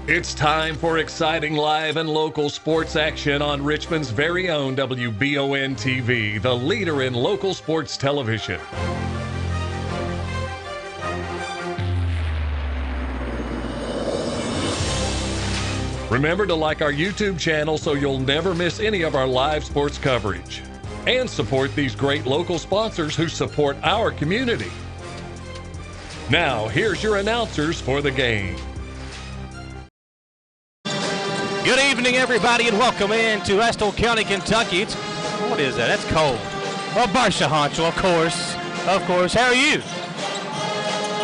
It's time for exciting live and local sports action on Richmond's very own WBON TV, the leader in local sports television. Remember to like our YouTube channel so you'll never miss any of our live sports coverage. And support these great local sponsors who support our community. Now, here's your announcers for the game. Good evening, everybody, and welcome in to Estill County, Kentucky. What is that? That's cold. Well, Barsha Honcho, of course. Of course. How are you?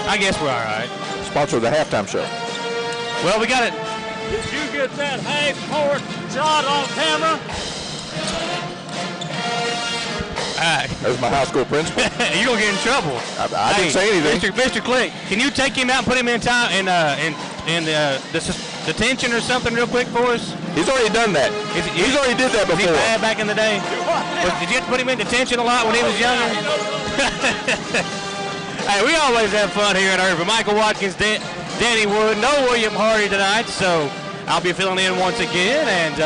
I guess we're all right. Sponsor of the halftime show. Well, we got it. Did you get that half-court shot on camera? That was my high school principal. You're going to get in trouble. I didn't say anything. Mr. Click, can you take him out and put him in time in detention or something real quick for us? He's already done that. He's already did that before. Was he bad back in the day? Did you have to put him in detention a lot when he was younger? Hey, we always have fun here at Urban. Michael Watkins, Danny Wood, no William Hardy tonight, so I'll be filling in once again. And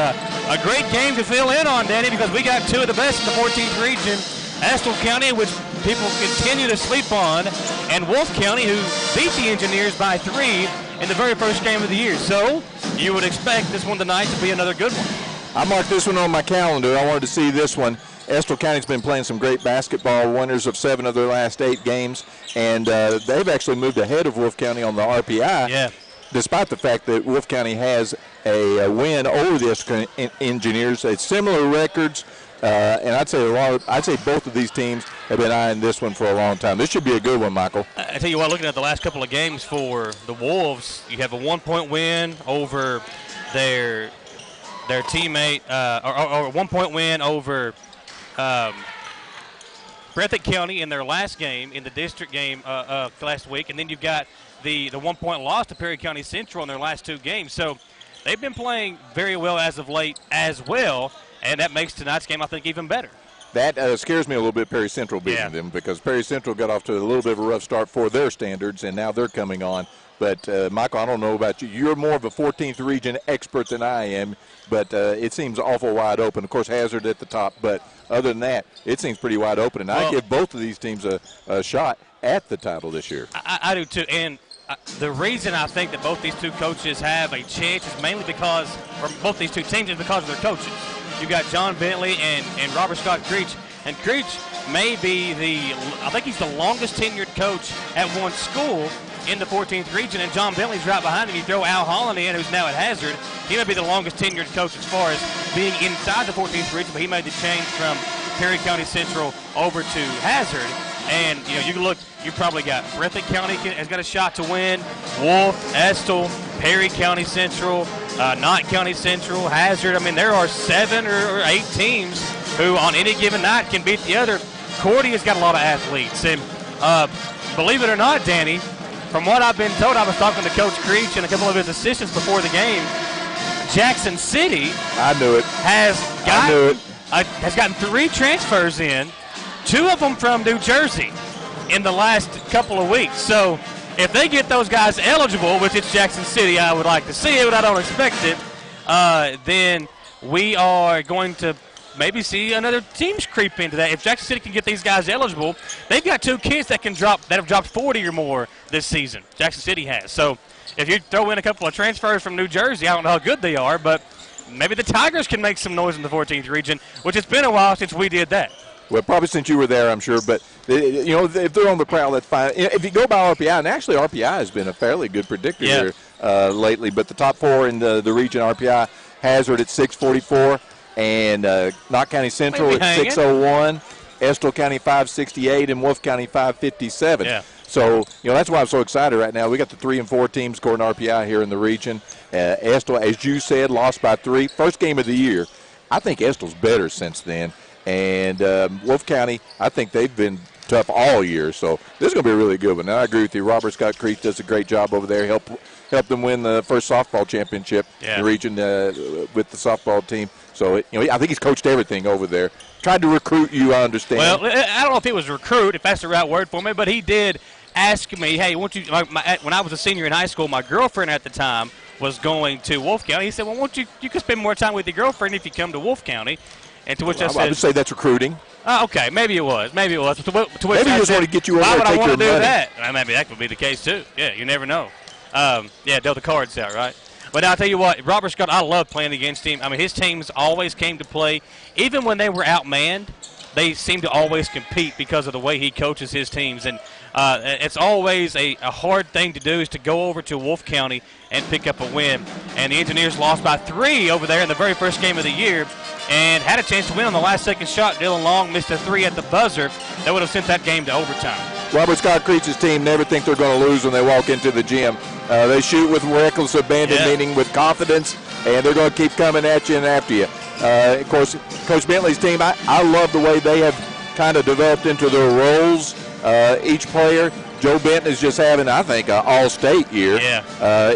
a great game to fill in on, Danny, because we got two of the best in the 14th region. Estill County, which people continue to sleep on, and Wolfe County, who beat the Engineers by 3 in the very first game of the year. So you would expect this one tonight to be another good one. I marked this one on my calendar. I wanted to see this one. Estill County's been playing some great basketball, winners of 7 of their last 8 games, and they've actually moved ahead of Wolfe County on the RPI. Yeah. Despite the fact that Wolfe County has a win over the Estill Engineers. It's similar records, and I'd say both of these teams have been eyeing this one for a long time. This should be a good one, Michael. I tell you what, looking at the last couple of games for the Wolves, you have a 1-point win over their teammate, or a 1-point win over Breathitt County in their last game, in the district game last week, and then you've got the 1-point loss to Perry County Central in their last 2 games. So they've been playing very well as of late as well, and that makes tonight's game, I think, even better. That scares me a little bit, Perry Central beating them, because Perry Central got off to a little bit of a rough start for their standards, and now they're coming on. But, Michael, I don't know about you. You're more of a 14th region expert than I am, but it seems awful wide open. Of course, Hazard at the top, but other than that, it seems pretty wide open. And I give both of these teams a shot at the title this year. I do, too. And the reason I think that both these two coaches have a chance is mainly because, or both these two teams, is because of their coaches. You've got John Bentley and Robert Scott Creech. And Creech may be I think he's the longest tenured coach at one school in the 14th region, and John Bentley's right behind him. You throw Al Holland in, who's now at Hazard. He may be the longest tenured coach as far as being inside the 14th region, but he made the change from Perry County Central over to Hazard. And, you look, you probably got Breathitt County has got a shot to win, Wolfe, Estill, Perry County Central, Knott County Central, Hazard. I mean, there are 7 or 8 teams who on any given night can beat the other. Cordy has got a lot of athletes. And believe it or not, Danny, from what I've been told, I was talking to Coach Creech and a couple of his assistants before the game, Jackson City has gotten 3 transfers in, 2 of them from New Jersey in the last couple of weeks. So if they get those guys eligible, which it's Jackson City, I would like to see it, but I don't expect it, then we are going to maybe see another teams creep into that. If Jackson City can get these guys eligible, they've got 2 kids that have dropped 40 or more this season. Jackson City has. So if you throw in a couple of transfers from New Jersey, I don't know how good they are, but maybe the Tigers can make some noise in the 14th region, which it's been a while since we did that. Well, probably since you were there, I'm sure. But, if they're on the prowl, that's fine. If you go by RPI, and actually RPI has been a fairly good predictor here lately, but the top 4 in the region, RPI, Hazard at 644, and Knott County Central at 601, Estill County 568, and Wolfe County 557. Yeah. So, that's why I'm so excited right now. We got the 3 and 4 teams scoring RPI here in the region. Estill, as you said, lost by 3. First game of the year. I think Estill's better since then. And Wolfe County, I think they've been tough all year. So this is going to be a really good one. And I agree with you. Robert Scott Creech does a great job over there. Help them win the first softball championship in the region with the softball team. So, I think he's coached everything over there. Tried to recruit you, I understand. Well, I don't know if it was recruit, if that's the right word for me, but he did ask me, hey, when I was a senior in high school, my girlfriend at the time was going to Wolfe County. He said, well, won't you can spend more time with your girlfriend if you come to Wolfe County. And to which I said, I would say that's recruiting. Okay, maybe it was. Maybe it was. To which maybe I you just said, want to get you over why there would and I take want your to do money. that? Well, maybe that could be the case, too. Yeah, you never know. Dealt the cards out, right? But I'll tell you what, Robert Scott, I love playing against him. I mean, his teams always came to play. Even when they were outmanned, they seem to always compete because of the way he coaches his teams. And it's always a hard thing to do is to go over to Wolfe County and pick up a win. And the Engineers lost by 3 over there in the very first game of the year and had a chance to win on the last-second shot. Dylan Long missed a 3 at the buzzer. That would have sent that game to overtime. Robert Scott Creech's team never think they're going to lose when they walk into the gym. They shoot with reckless abandon, meaning with confidence, and they're going to keep coming at you and after you. Of course, Coach Bentley's team, I love the way they have kind of developed into their roles. Each player, Joe Benton is just having, I think, an all-state year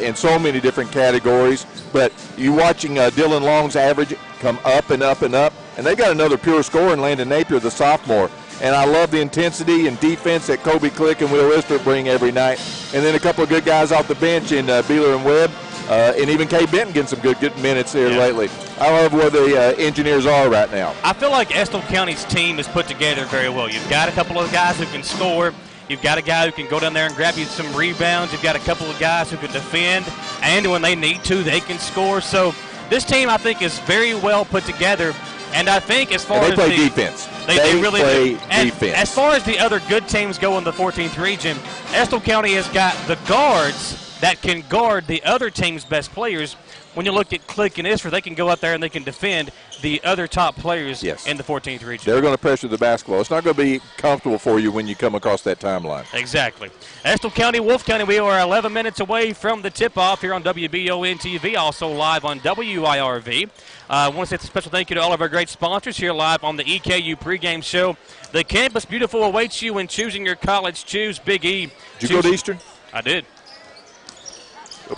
in so many different categories. But you watching Dylan Long's average come up and up and up, and they got another pure scorer in Landon Napier, the sophomore. And I love the intensity and defense that Kobe Click and Will Lister bring every night. And then a couple of good guys off the bench in Beeler and Webb, and even Kay Benton getting some good minutes here lately. I love where the Engineers are right now. I feel like Estill County's team is put together very well. You've got a couple of guys who can score. You've got a guy who can go down there and grab you some rebounds. You've got a couple of guys who can defend, and when they need to, they can score. So this team, I think, is very well put together. And I think as far as they play defense. They really play do. And defense. as far as the other good teams go in the 14th region, Estill County has got the guards that can guard the other team's best players. When you look at Click and Isfer, they can go out there and they can defend the other top players in the 14th region. They're going to pressure the basketball. It's not going to be comfortable for you when you come across that timeline. Exactly. Estill County, Wolfe County, we are 11 minutes away from the tip-off here on WBON-TV, also live on WIRV. I want to say a special thank you to all of our great sponsors here live on the EKU pregame show. The Campus Beautiful awaits you when choosing your college. Choose Big E. Did you go to Eastern? I did.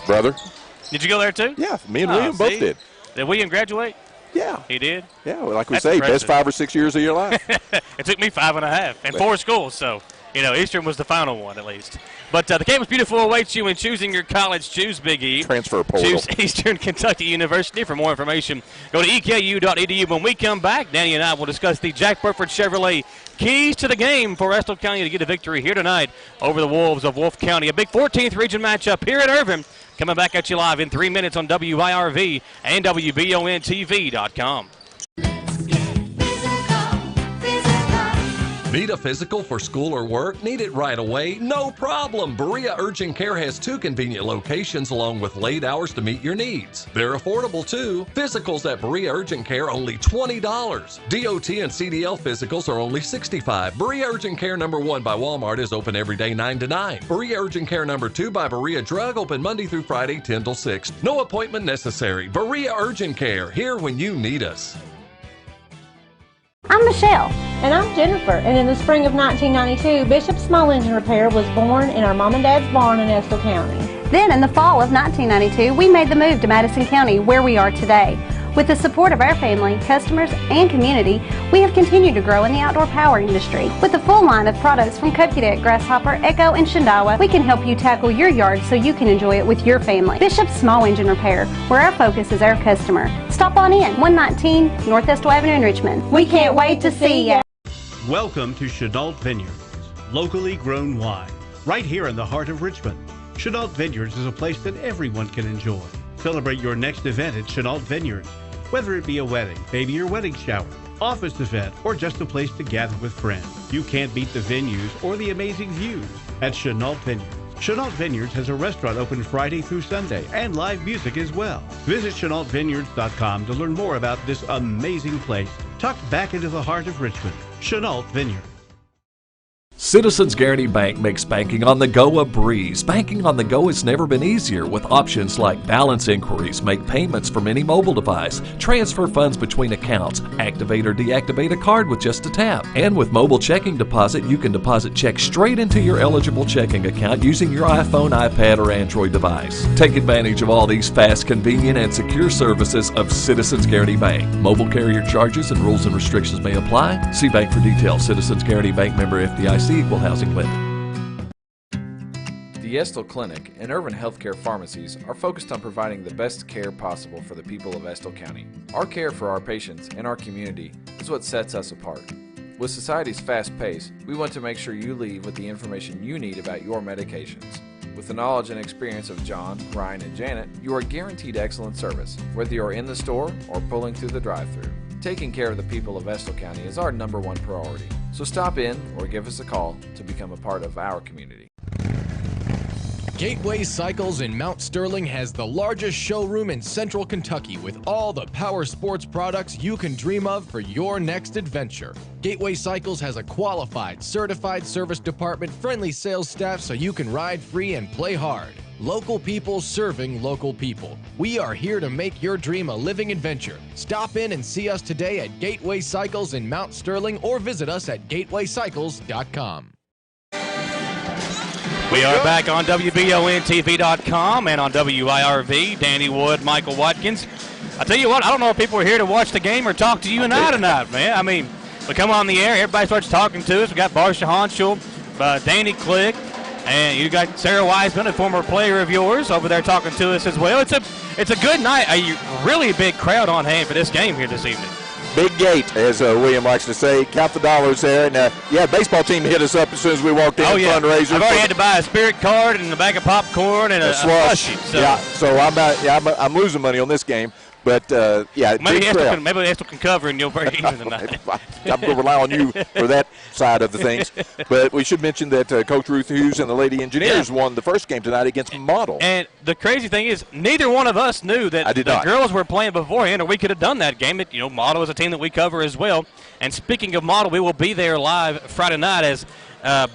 Brother? Did you go there too? Yeah, me and William both did. Did William graduate? Yeah. He did? Yeah, well, like we say, best 5 or 6 years of your life. It took me 5.5 and 4 schools, so, Eastern was the final one at least. But the Campus Beautiful awaits you in choosing your college. Choose Big E. Transfer portal. Choose Eastern Kentucky University. For more information, go to eku.edu. When we come back, Danny and I will discuss the Jack Burford Chevrolet keys to the game for Estill County to get a victory here tonight over the Wolves of Wolfe County. A big 14th region matchup here at Irvin. Coming back at you live in 3 minutes on WIRV and WBONTV.com. Need a physical for school or work? Need it right away? No problem. Berea Urgent Care has 2 convenient locations along with late hours to meet your needs. They're affordable too. Physicals at Berea Urgent Care only $20. DOT and CDL physicals are only $65. Berea Urgent Care number 1 by Walmart is open every day 9 to 9. Berea Urgent Care number 2 by Berea Drug open Monday through Friday 10 till 6. No appointment necessary. Berea Urgent Care, here when you need us. I'm Michelle. And I'm Jennifer. And in the spring of 1992, Bishop Small Engine Repair was born in our mom and dad's barn in Estill County. Then in the fall of 1992, we made the move to Madison County, where we are today. With the support of our family, customers, and community, we have continued to grow in the outdoor power industry. With a full line of products from Cupcadet, Grasshopper, Echo, and Shindawa, we can help you tackle your yard so you can enjoy it with your family. Bishop Small Engine Repair, where our focus is our customer. Stop on in, 119 North Estill Avenue in Richmond. We can't wait to see ya. Welcome to Chenault Vineyards, locally grown wine, right here in the heart of Richmond. Chenault Vineyards is a place that everyone can enjoy. Celebrate your next event at Chenault Vineyards, whether it be a wedding, baby or wedding shower, office event, or just a place to gather with friends. You can't beat the venues or the amazing views at Chenault Vineyards. Chenault Vineyards has a restaurant open Friday through Sunday and live music as well. Visit ChenaultVineyards.com to learn more about this amazing place tucked back into the heart of Richmond. Chenault Vineyards. Citizens Guaranty Bank makes banking on the go a breeze. Banking on the go has never been easier with options like balance inquiries, make payments from any mobile device, transfer funds between accounts, activate or deactivate a card with just a tap. And with mobile checking deposit, you can deposit checks straight into your eligible checking account using your iPhone, iPad, or Android device. Take advantage of all these fast, convenient, and secure services of Citizens Guaranty Bank. Mobile carrier charges and rules and restrictions may apply. See bank for details. Citizens Guaranty Bank, member FDIC, equal housing lender. The The Estill Clinic and Irvin Healthcare Pharmacies are focused on providing the best care possible for the people of Estill County. Our care for our patients and our community is what sets us apart. With society's fast pace, we want to make sure you leave with the information you need about your medications. With the knowledge and experience of John, Ryan, and Janet, you are guaranteed excellent service, whether you're in the store or pulling through the drive-thru. Taking care of the people of Estill County is our #1 priority. So stop in or give us a call to become a part of our community. Gateway Cycles in Mount Sterling has the largest showroom in central Kentucky with all the power sports products you can dream of for your next adventure. Gateway Cycles has a qualified, certified service department, friendly sales staff so you can ride free and play hard. Local people serving local people. We are here to make your dream a living adventure. Stop in and see us today at Gateway Cycles in Mount Sterling or visit us at gatewaycycles.com. We are back on WBONTV.com and on WIRV. Danny Wood, Michael Watkins. I tell you what, I don't know if people are here to watch the game or talk to you and I tonight, man. I mean, we come on the air, everybody starts talking to us. We got Barsha Honschel, Danny Click, and you got Sarah Wiseman, a former player of yours, over there talking to us as well. It's a good night, a really big crowd on hand for this game here this evening. Big gate, as William likes to say. Count the dollars there. And, baseball team hit us up as soon as we walked in. Fundraiser. I've already had to buy a spirit card and a bag of popcorn and a slushie. So. Yeah, so I'm losing money on this game. But, maybe Estill can cover and you'll break even tonight. I'm going to rely on you for that side of the things. But we should mention that Coach Ruth Hughes and the Lady Engineers won the first game tonight against Model. And the crazy thing is, neither one of us knew that the girls were playing beforehand, or we could have done that game. Model is a team that we cover as well. And speaking of Model, we will be there live Friday night as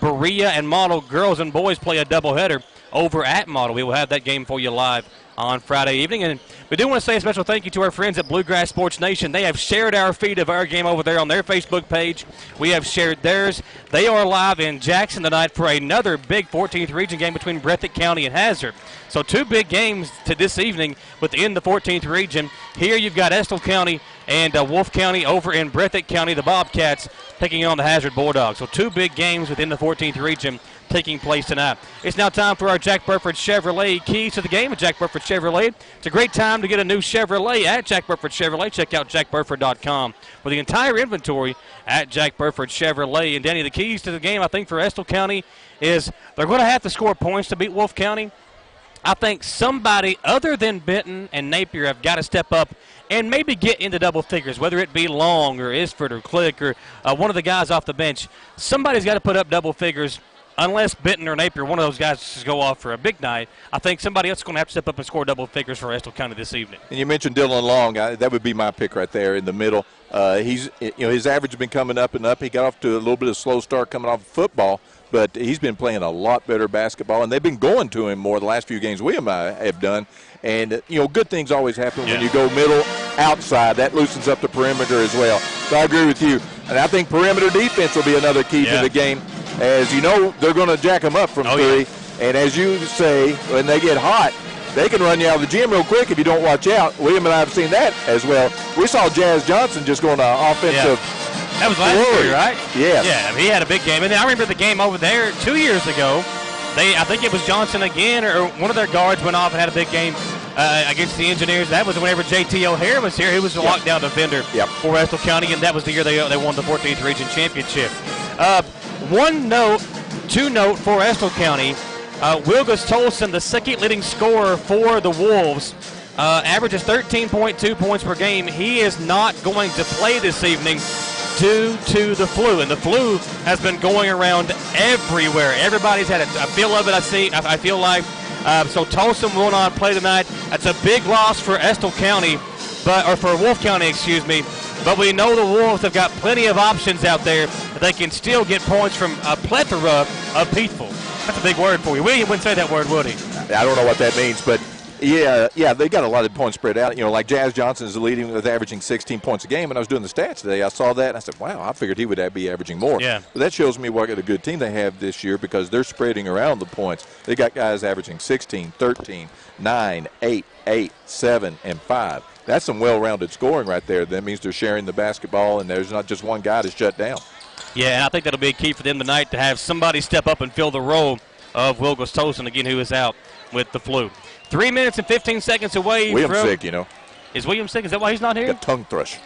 Berea and Model girls and boys play a doubleheader over at Model. We will have that game for you live on Friday evening. And we do want to say a special thank you to our friends at Bluegrass Sports Nation. They have shared our feed of our game over there on their Facebook page. We have shared theirs. They are live in Jackson tonight for another big 14th region game between Breathitt County and Hazard. So 2 big games to this evening within the 14th region. Here you've got Estill County and Wolfe County over in Breathitt County, the Bobcats taking on the Hazard Bulldogs. So 2 big games within the 14th region taking place tonight. It's now time for our Jack Burford Chevrolet keys to the game at Jack Burford Chevrolet. It's a great time to get a new Chevrolet at Jack Burford Chevrolet. Check out jackburford.com for the entire inventory at Jack Burford Chevrolet. And Danny, the keys to the game, I think, for Estill County is they're going to have to score points to beat Wolfe County. I think somebody other than Benton and Napier have got to step up and maybe get into double figures, whether it be Long or Isford or Click or one of the guys off the bench. Somebody's got to put up double figures. Unless Benton or Napier, one of those guys, just go off for a big night, I think somebody else is going to have to step up and score double figures for Estill County this evening. And you mentioned Dylan Long. That would be my pick right there in the middle. His average has been coming up and up. He got off to a little bit of a slow start coming off of football, but he's been playing a lot better basketball, and they've been going to him more the last few games we have done. And, good things always happen when you go middle, outside. That loosens up the perimeter as well. So I agree with you. And I think perimeter defense will be another key to the game. As you know, they're going to jack them up from 3. And as you say, when they get hot, they can run you out of the gym real quick if you don't watch out. William and I have seen that as well. We saw Jazz Johnson just going to offensive. That was last year, right? Yes. Yeah, he had a big game. And I remember the game over there 2 years ago. I think it was Johnson again, or one of their guards went off and had a big game against the Engineers. That was whenever J.T. O'Hare was here. He was a lockdown defender for Estill County, and that was the year they won the 14th Region Championship. Two note for Estill County. Wilgus Tolson, the second leading scorer for the Wolves, averages 13.2 points per game. He is not going to play this evening due to the flu, and the flu has been going around everywhere. Everybody's had a feel of it, I feel like. So Tolson will not play tonight. That's a big loss for Estill County, or for Wolfe County, excuse me. But we know the Wolves have got plenty of options out there. They can still get points from a plethora of people. That's a big word for you. William wouldn't say that word, would he? I don't know what that means, but they got a lot of points spread out. Like Jazz Johnson is leading with averaging 16 points a game. And I was doing the stats today. I saw that, and I said, wow, I figured he would be averaging more. Yeah. But that shows me what a good team they have this year because they're spreading around the points. They got guys averaging 16, 13, 9, 8, 7, and 5. That's some well-rounded scoring right there. That means they're sharing the basketball, and there's not just one guy to shut down. Yeah, and I think that'll be a key for them tonight to have somebody step up and fill the role of Will Gustafson, again, who is out with the flu. 3 minutes and 15 seconds away. William's sick, you know. Is William sick? Is that why he's not here? Got tongue thrush.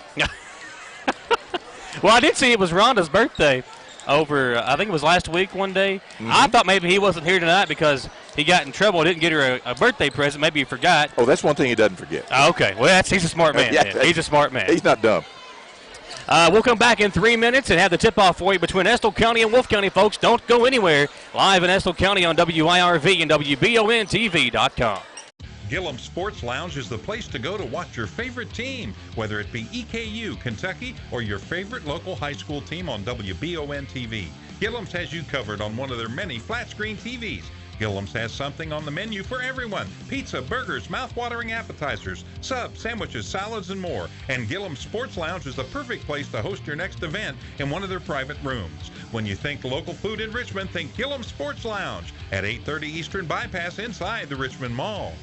Well, I did see it was Rhonda's birthday over, I think it was last week one day. I thought maybe he wasn't here tonight because he got in trouble, didn't get her a birthday present. Maybe he forgot. Oh, that's one thing he doesn't forget. Okay. Well, he's a smart man. He's a smart man. He's not dumb. We'll come back in 3 minutes and have the tip-off for you between Estill County and Wolfe County, folks. Don't go anywhere. Live in Estill County on WIRV and WBONTV.com. Gillum Sports Lounge is the place to go to watch your favorite team, whether it be EKU, Kentucky, or your favorite local high school team on WBON TV. Gillum's has you covered on one of their many flat-screen TVs. Gillum's has something on the menu for everyone. Pizza, burgers, mouth-watering appetizers, subs, sandwiches, salads, and more. And Gillum Sports Lounge is the perfect place to host your next event in one of their private rooms. When you think local food in Richmond, think Gillum Sports Lounge at 830 Eastern Bypass inside the Richmond Mall.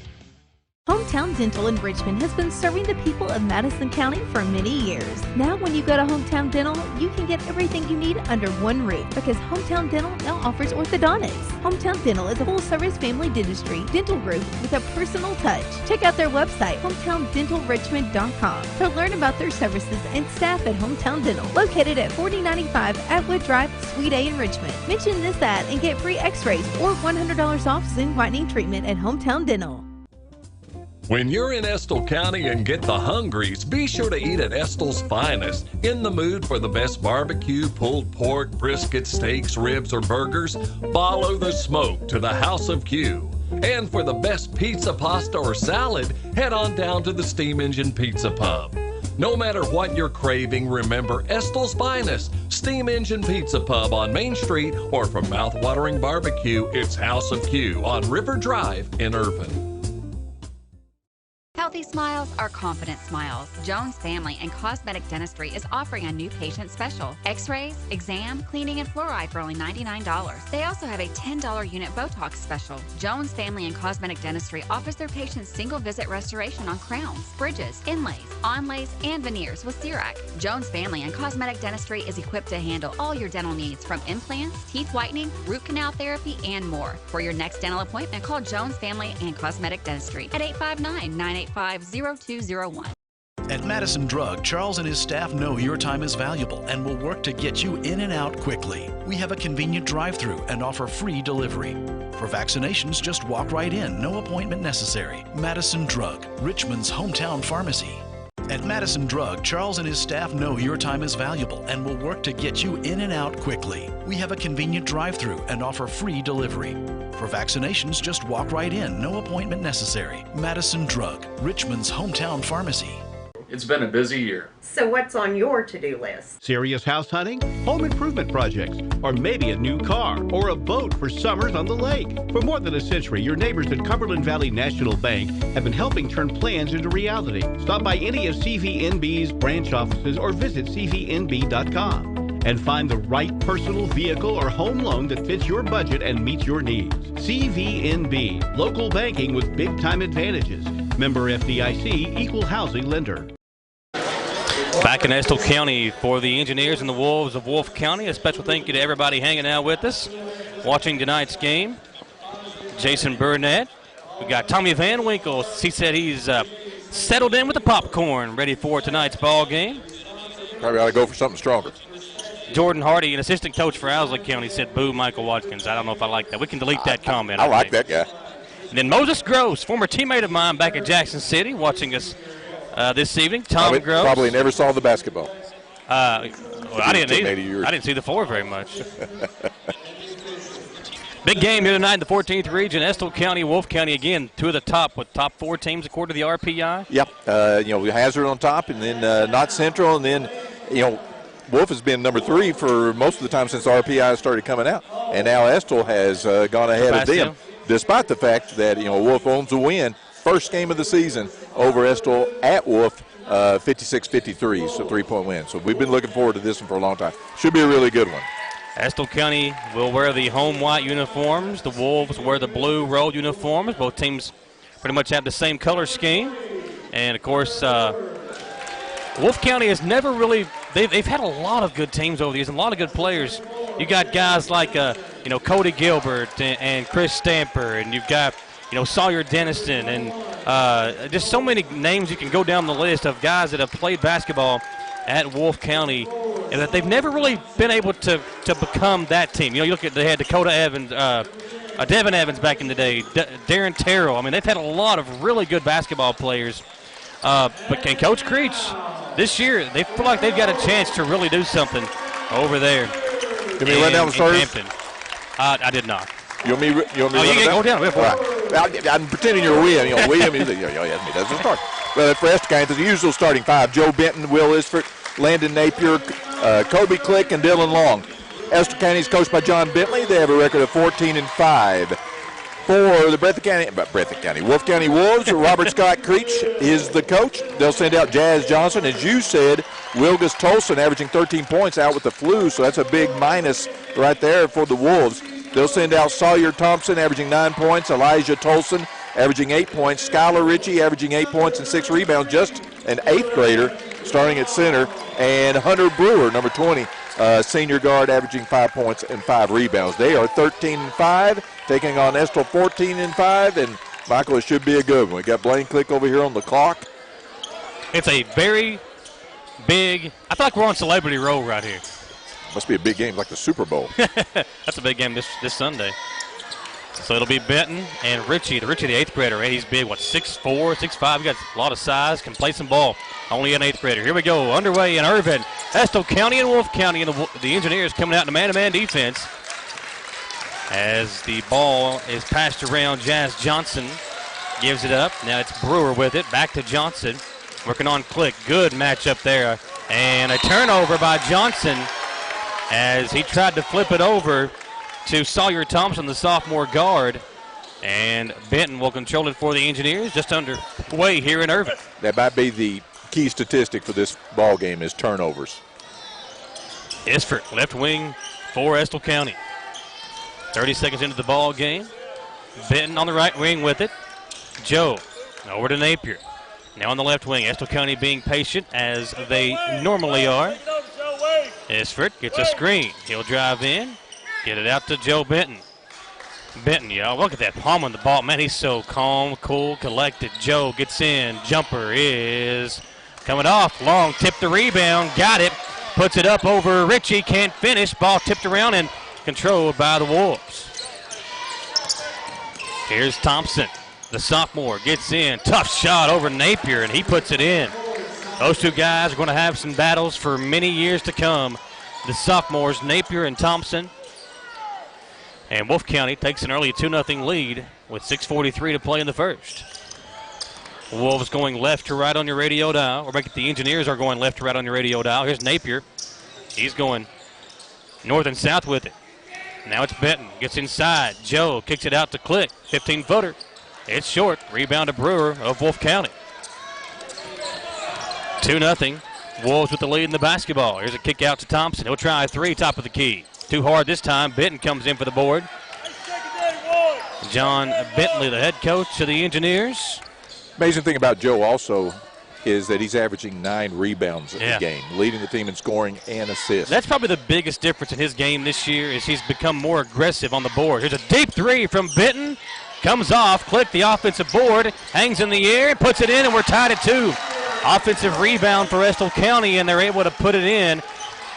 Hometown Dental in Richmond has been serving the people of Madison County for many years. Now when you go to Hometown Dental, you can get everything you need under one roof because Hometown Dental now offers orthodontics. Hometown Dental is a full-service family dentistry dental group with a personal touch. Check out their website, hometowndentalrichmond.com, to learn about their services and staff at Hometown Dental, located at 4095 Atwood Drive, Suite A in Richmond. Mention this ad and get free x-rays or $100 off Zoom whitening treatment at Hometown Dental. When you're in Estill County and get the hungries, be sure to eat at Estill's Finest. In the mood for the best barbecue, pulled pork, brisket, steaks, ribs, or burgers? Follow the smoke to the House of Q. And for the best pizza, pasta, or salad, head on down to the Steam Engine Pizza Pub. No matter what you're craving, remember Estill's Finest, Steam Engine Pizza Pub on Main Street, or for mouth-watering barbecue, it's House of Q on River Drive in Irvine. Healthy smiles are confident smiles. Jones Family and Cosmetic Dentistry is offering a new patient special. X-rays, exam, cleaning, and fluoride for only $99. They also have a $10 unit Botox special. Jones Family and Cosmetic Dentistry offers their patients single-visit restoration on crowns, bridges, inlays, onlays, and veneers with CERAC. Jones Family and Cosmetic Dentistry is equipped to handle all your dental needs from implants, teeth whitening, root canal therapy, and more. For your next dental appointment, call Jones Family and Cosmetic Dentistry at 859-985-0201. At Madison Drug, Charles and his staff know your time is valuable and will work to get you in and out quickly. We have a convenient drive-thru and offer free delivery. For vaccinations, just walk right in, no appointment necessary. Madison Drug, Richmond's hometown pharmacy. At Madison Drug, Charles and his staff know your time is valuable and will work to get you in and out quickly. We have a convenient drive-thru and offer free delivery. For vaccinations, just walk right in, no appointment necessary. Madison Drug, Richmond's hometown pharmacy. It's been a busy year. So what's on your to-do list? Serious house hunting, home improvement projects, or maybe a new car or a boat for summers on the lake. For more than a century, your neighbors at Cumberland Valley National Bank have been helping turn plans into reality. Stop by any of CVNB's branch offices or visit cvnb.com and find the right personal vehicle or home loan that fits your budget and meets your needs. CVNB, local banking with big-time advantages. Member FDIC, equal housing lender. Back in Estill County for the Engineers and the Wolves of Wolfe County. A special thank you to everybody hanging out with us, watching tonight's game. Jason Burnett. We got Tommy Van Winkle. He said he's settled in with the popcorn, ready for tonight's ball game. Probably ought to go for something stronger. Jordan Hardy, an assistant coach for Owsley County, said, boo Michael Watkins. I don't know if I like that. We can delete that comment. I like that guy. And then Moses Gross, former teammate of mine back at Jackson City, watching us this evening. Tom Gross. Probably never saw the basketball. I didn't either. I didn't see the floor very much. Big game here tonight in the 14th region. Estill County, Wolfe County, again, two of the top four teams according to the RPI. Yep. Hazard on top, and then Knott Central, and then, Wolfe has been number 3 for most of the time since RPI started coming out. And now Estill has gone ahead of them, despite the fact that, Wolfe owns a win. First game of the season over Estill at Wolfe, 56-53, so 3-point win. So we've been looking forward to this one for a long time. Should be a really good one. Estill County will wear the home white uniforms. The Wolves wear the blue road uniforms. Both teams pretty much have the same color scheme. And, of course, Wolfe County has never really they've had a lot of good teams over the years and a lot of good players. You got guys like Cody Gilbert and Chris Stamper, and you've got Sawyer Denniston, and just so many names you can go down the list of guys that have played basketball at Wolfe County, and that they've never really been able to become that team. You look at, they had Dakota Evans, Devin Evans back in the day, Darren Terrell. I mean, they've had a lot of really good basketball players. But can Coach Creech this year, they feel like they've got a chance to really do something over there. Did we run down the starters? Hampton. I did not. You want me to you go down. I'm pretending you're William. William, that's the start. Well, for Estill County, the usual starting five: Joe Benton, Will Isford, Landon Napier, Kobe Click, and Dylan Long. Estill County is coached by John Bentley. They have a record of 14-5. For the Wolfe County Wolves, Robert Scott Creech is the coach. They'll send out Jazz Johnson. As you said, Wilgus Tolson averaging 13 points out with the flu, so that's a big minus right there for the Wolves. They'll send out Sawyer Thompson averaging 9 points, Elijah Tolson averaging 8 points, Skylar Ritchie averaging 8 points and 6 rebounds, just an 8th grader starting at center, and Hunter Brewer, number 20, senior guard, averaging 5 points and 5 rebounds. They are 13-5, taking on Estill 14-5, and Michael, it should be a good one. We got Blaine Click over here on the clock. It's a very big, I feel like we're on Celebrity Row right here. Must be a big game, like the Super Bowl. That's a big game this Sunday. So it'll be Benton and Ritchie. The 8th grader, right? He's big, 6'4", 6'5". He got a lot of size, can play some ball. Only an 8th grader. Here we go, underway in Irvin. Estill County and Wolfe County, and the Engineers coming out in man-to-man defense. As the ball is passed around, Jazz Johnson gives it up. Now it's Brewer with it. Back to Johnson. Working on Click. Good matchup there. And a turnover by Johnson as he tried to flip it over to Sawyer Thompson, the sophomore guard. And Benton will control it for the Engineers, just underway here in Irvin. That might be the key statistic for this ball game is turnovers. Isford, left wing for Estill County. 30 seconds into the ball game. Benton on the right wing with it. Joe over to Napier. Now on the left wing, Estill County being patient as they normally are. Isford gets a screen. He'll drive in, get it out to Joe Benton. Benton, y'all, look at that palm on the ball. Man, he's so calm, cool, collected. Joe gets in. Jumper is coming off. Long tip the rebound. Got it. Puts it up over Ritchie. Can't finish. Ball tipped around and controlled by the Wolves. Here's Thompson, the sophomore, gets in. Tough shot over Napier, and he puts it in. Those two guys are going to have some battles for many years to come. The sophomores, Napier and Thompson. And Wolfe County takes an early 2-0 lead with 6:43 to play in the first. Wolves going left to right on your radio dial. Or the Engineers are going left to right on your radio dial. Here's Napier. He's going north and south with it. Now it's Benton. Gets inside. Joe kicks it out to Click. 15-footer. It's short. Rebound to Brewer of Wolfe County. 2-0. Wolves with the lead in the basketball. Here's a kick out to Thompson. He'll try a three, top of the key. Too hard this time. Benton comes in for the board. John Bentley, the head coach of the Engineers. Amazing thing about Joe also is that he's averaging 9 rebounds in the game, leading the team in scoring and assists. That's probably the biggest difference in his game this year is he's become more aggressive on the board. Here's a deep three from Benton. Comes off. Click the offensive board. Hangs in the air. Puts it in, and we're tied at 2. Offensive rebound for Estill County, and they're able to put it in.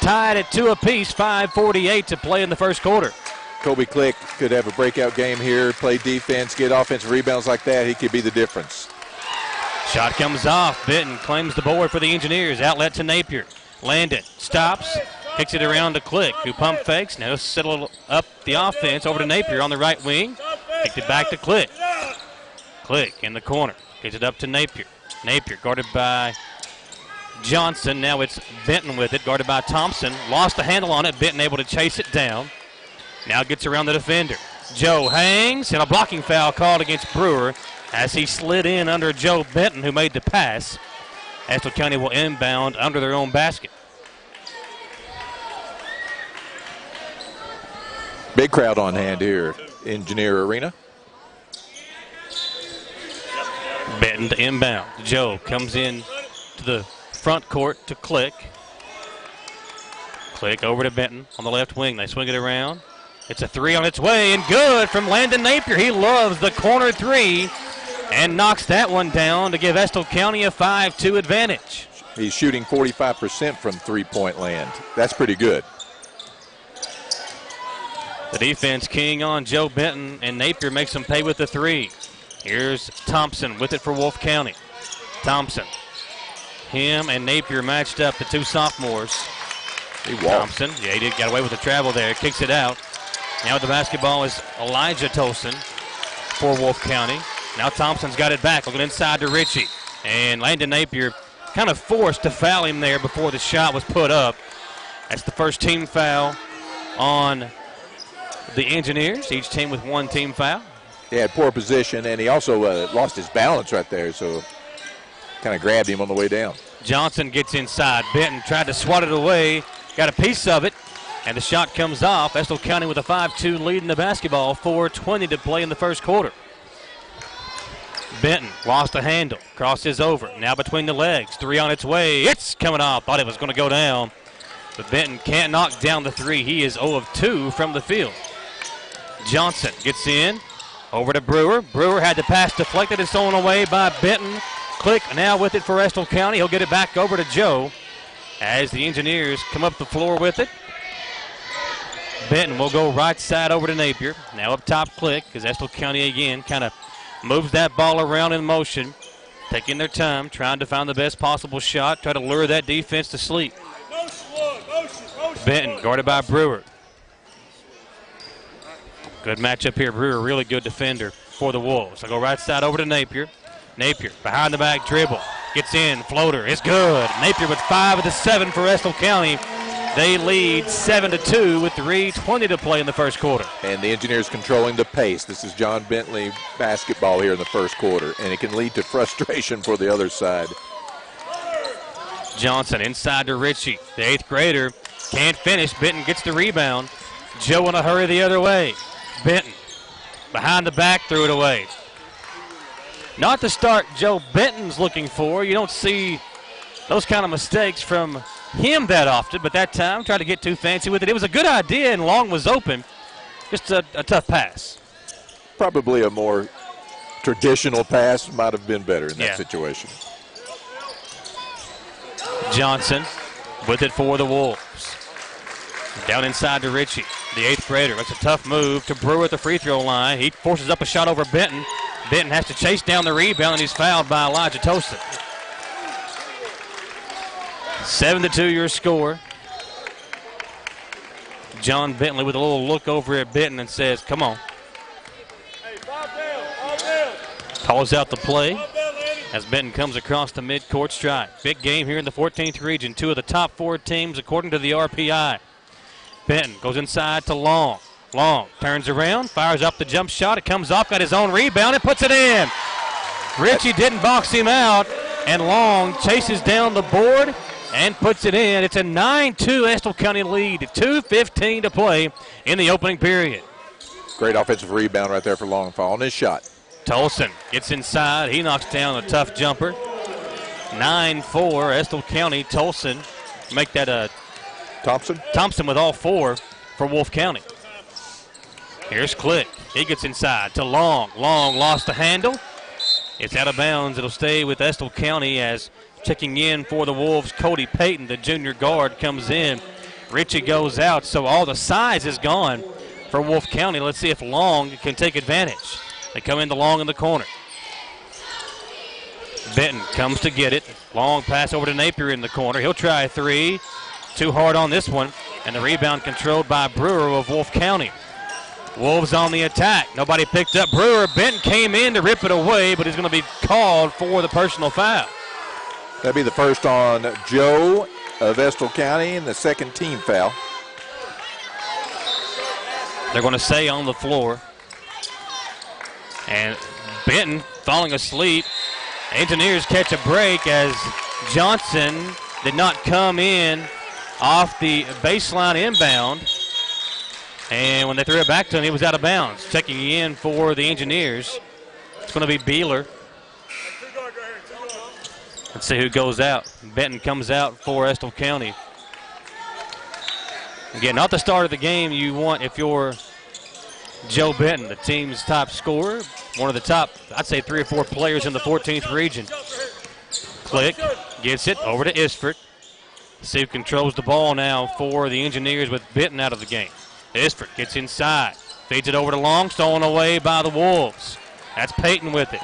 Tied at 2 apiece. 5:48 to play in the first quarter. Kobe Click could have a breakout game here, play defense, get offensive rebounds like that. He could be the difference. Shot comes off. Benton claims the board for the Engineers. Outlet to Napier. Landon stops. Kicks it around to Click, who pump fakes. Now settle up the offense over to Napier on the right wing. Kicked it back to Click. Click in the corner. Kicks it up to Napier. Napier guarded by Johnson. Now it's Benton with it, guarded by Thompson. Lost the handle on it. Benton able to chase it down. Now gets around the defender. Joe hangs, and a blocking foul called against Brewer as he slid in under Joe Benton, who made the pass. Estill County will inbound under their own basket. Big crowd on hand here, Engineer Arena. Benton to inbound. Joe comes in to the front court to Click. Click over to Benton on the left wing. They swing it around. It's a three on its way, and good from Landon Napier. He loves the corner three and knocks that one down to give Estill County a 5-2 advantage. He's shooting 45% from three-point land. That's pretty good. The defense keying on Joe Benton, and Napier makes him pay with the three. Here's Thompson with it for Wolfe County. Thompson. Him and Napier matched up, the two sophomores. Thompson, yeah, he got away with the travel there. Kicks it out. Now the basketball is Elijah Tolson for Wolfe County. Now Thompson's got it back, looking inside to Ritchie. And Landon Napier kind of forced to foul him there before the shot was put up. That's the first team foul on the Engineers, each team with one team foul. He had poor position, and he also lost his balance right there, so kind of grabbed him on the way down. Johnson gets inside. Benton tried to swat it away, got a piece of it, and the shot comes off. Estill County with a 5-2 lead in the basketball, 4:20 to play in the first quarter. Benton lost a handle, crosses over, now between the legs, three on its way. It's coming off, thought it was going to go down, but Benton can't knock down the three. He is 0 of 2 from the field. Johnson gets in, over to Brewer. Brewer had the pass deflected and stolen away by Benton. Click now with it for Estill County. He'll get it back over to Joe as the Engineers come up the floor with it. Benton will go right side over to Napier. Now up top Click as Estill County again kind of moves that ball around in motion, taking their time, trying to find the best possible shot, try to lure that defense to sleep. Benton guarded by Brewer. Good matchup here. Brewer, really good defender for the Wolves. I go right side over to Napier. Napier behind the back dribble. Gets in, floater, it's good. Napier with 5 of the 7 for Estill County. They lead 7-2 with 3:20 to play in the first quarter. And the Engineers controlling the pace. This is John Bentley basketball here in the first quarter, and it can lead to frustration for the other side. Johnson inside to Ritchie. The 8th grader can't finish. Benton gets the rebound. Joe in a hurry the other way. Benton behind the back, threw it away. Not the start Joe Benton's looking for. You don't see those kind of mistakes from him that often, but that time tried to get too fancy with it. It was a good idea, and Long was open. Just a tough pass. Probably a more traditional pass might have been better in that situation. Johnson with it for the Wolves. Down inside to Ritchie, the 8th grader. That's a tough move to Brewer at the free throw line. He forces up a shot over Benton. Benton has to chase down the rebound, and he's fouled by Elijah Tosin. 7-2 your score. John Bentley with a little look over at Benton and says, come on. Calls out the play as Benton comes across the midcourt stripe. Big game here in the 14th region. 2 of the top 4 teams according to the RPI. Benton goes inside to Long. Long turns around, fires up the jump shot. It comes off, got his own rebound, and puts it in. Ritchie didn't box him out, and Long chases down the board and puts it in. It's a 9-2 Estill County lead. 2:15 to play in the opening period. Great offensive rebound right there for Long, following his shot. Tolson gets inside. He knocks down a tough jumper. 9-4 Estill County. Tolson make that a Thompson with all 4 for Wolfe County. Here's Click. He gets inside to Long. Long lost the handle. It's out of bounds. It'll stay with Estill County as checking in for the Wolves, Cody Payton, the junior guard, comes in. Ritchie goes out, so all the size is gone for Wolfe County. Let's see if Long can take advantage. They come into Long in the corner. Benton comes to get it. Long pass over to Napier in the corner. He'll try a 3. Too hard on this one, and the rebound controlled by Brewer of Wolfe County. Wolves on the attack. Nobody picked up Brewer. Benton came in to rip it away, but he's going to be called for the personal foul. That'll be the first on Joe of Estill County and the second team foul. They're going to stay on the floor. And Benton falling asleep. Engineers catch a break as Johnson did not come in off the baseline inbound. And when they threw it back to him, he was out of bounds. Checking in for the Engineers, it's going to be Beeler. Let's see who goes out. Benton comes out for Estill County. Again, not the start of the game you want if you're Joe Benton, the team's top scorer, one of the top, I'd say 3 or 4 players in the 14th region. Click, gets it over to Isford. See who controls the ball now for the Engineers with Benton out of the game. Isford gets inside, feeds it over to Long, stolen away by the Wolves. That's Peyton with it.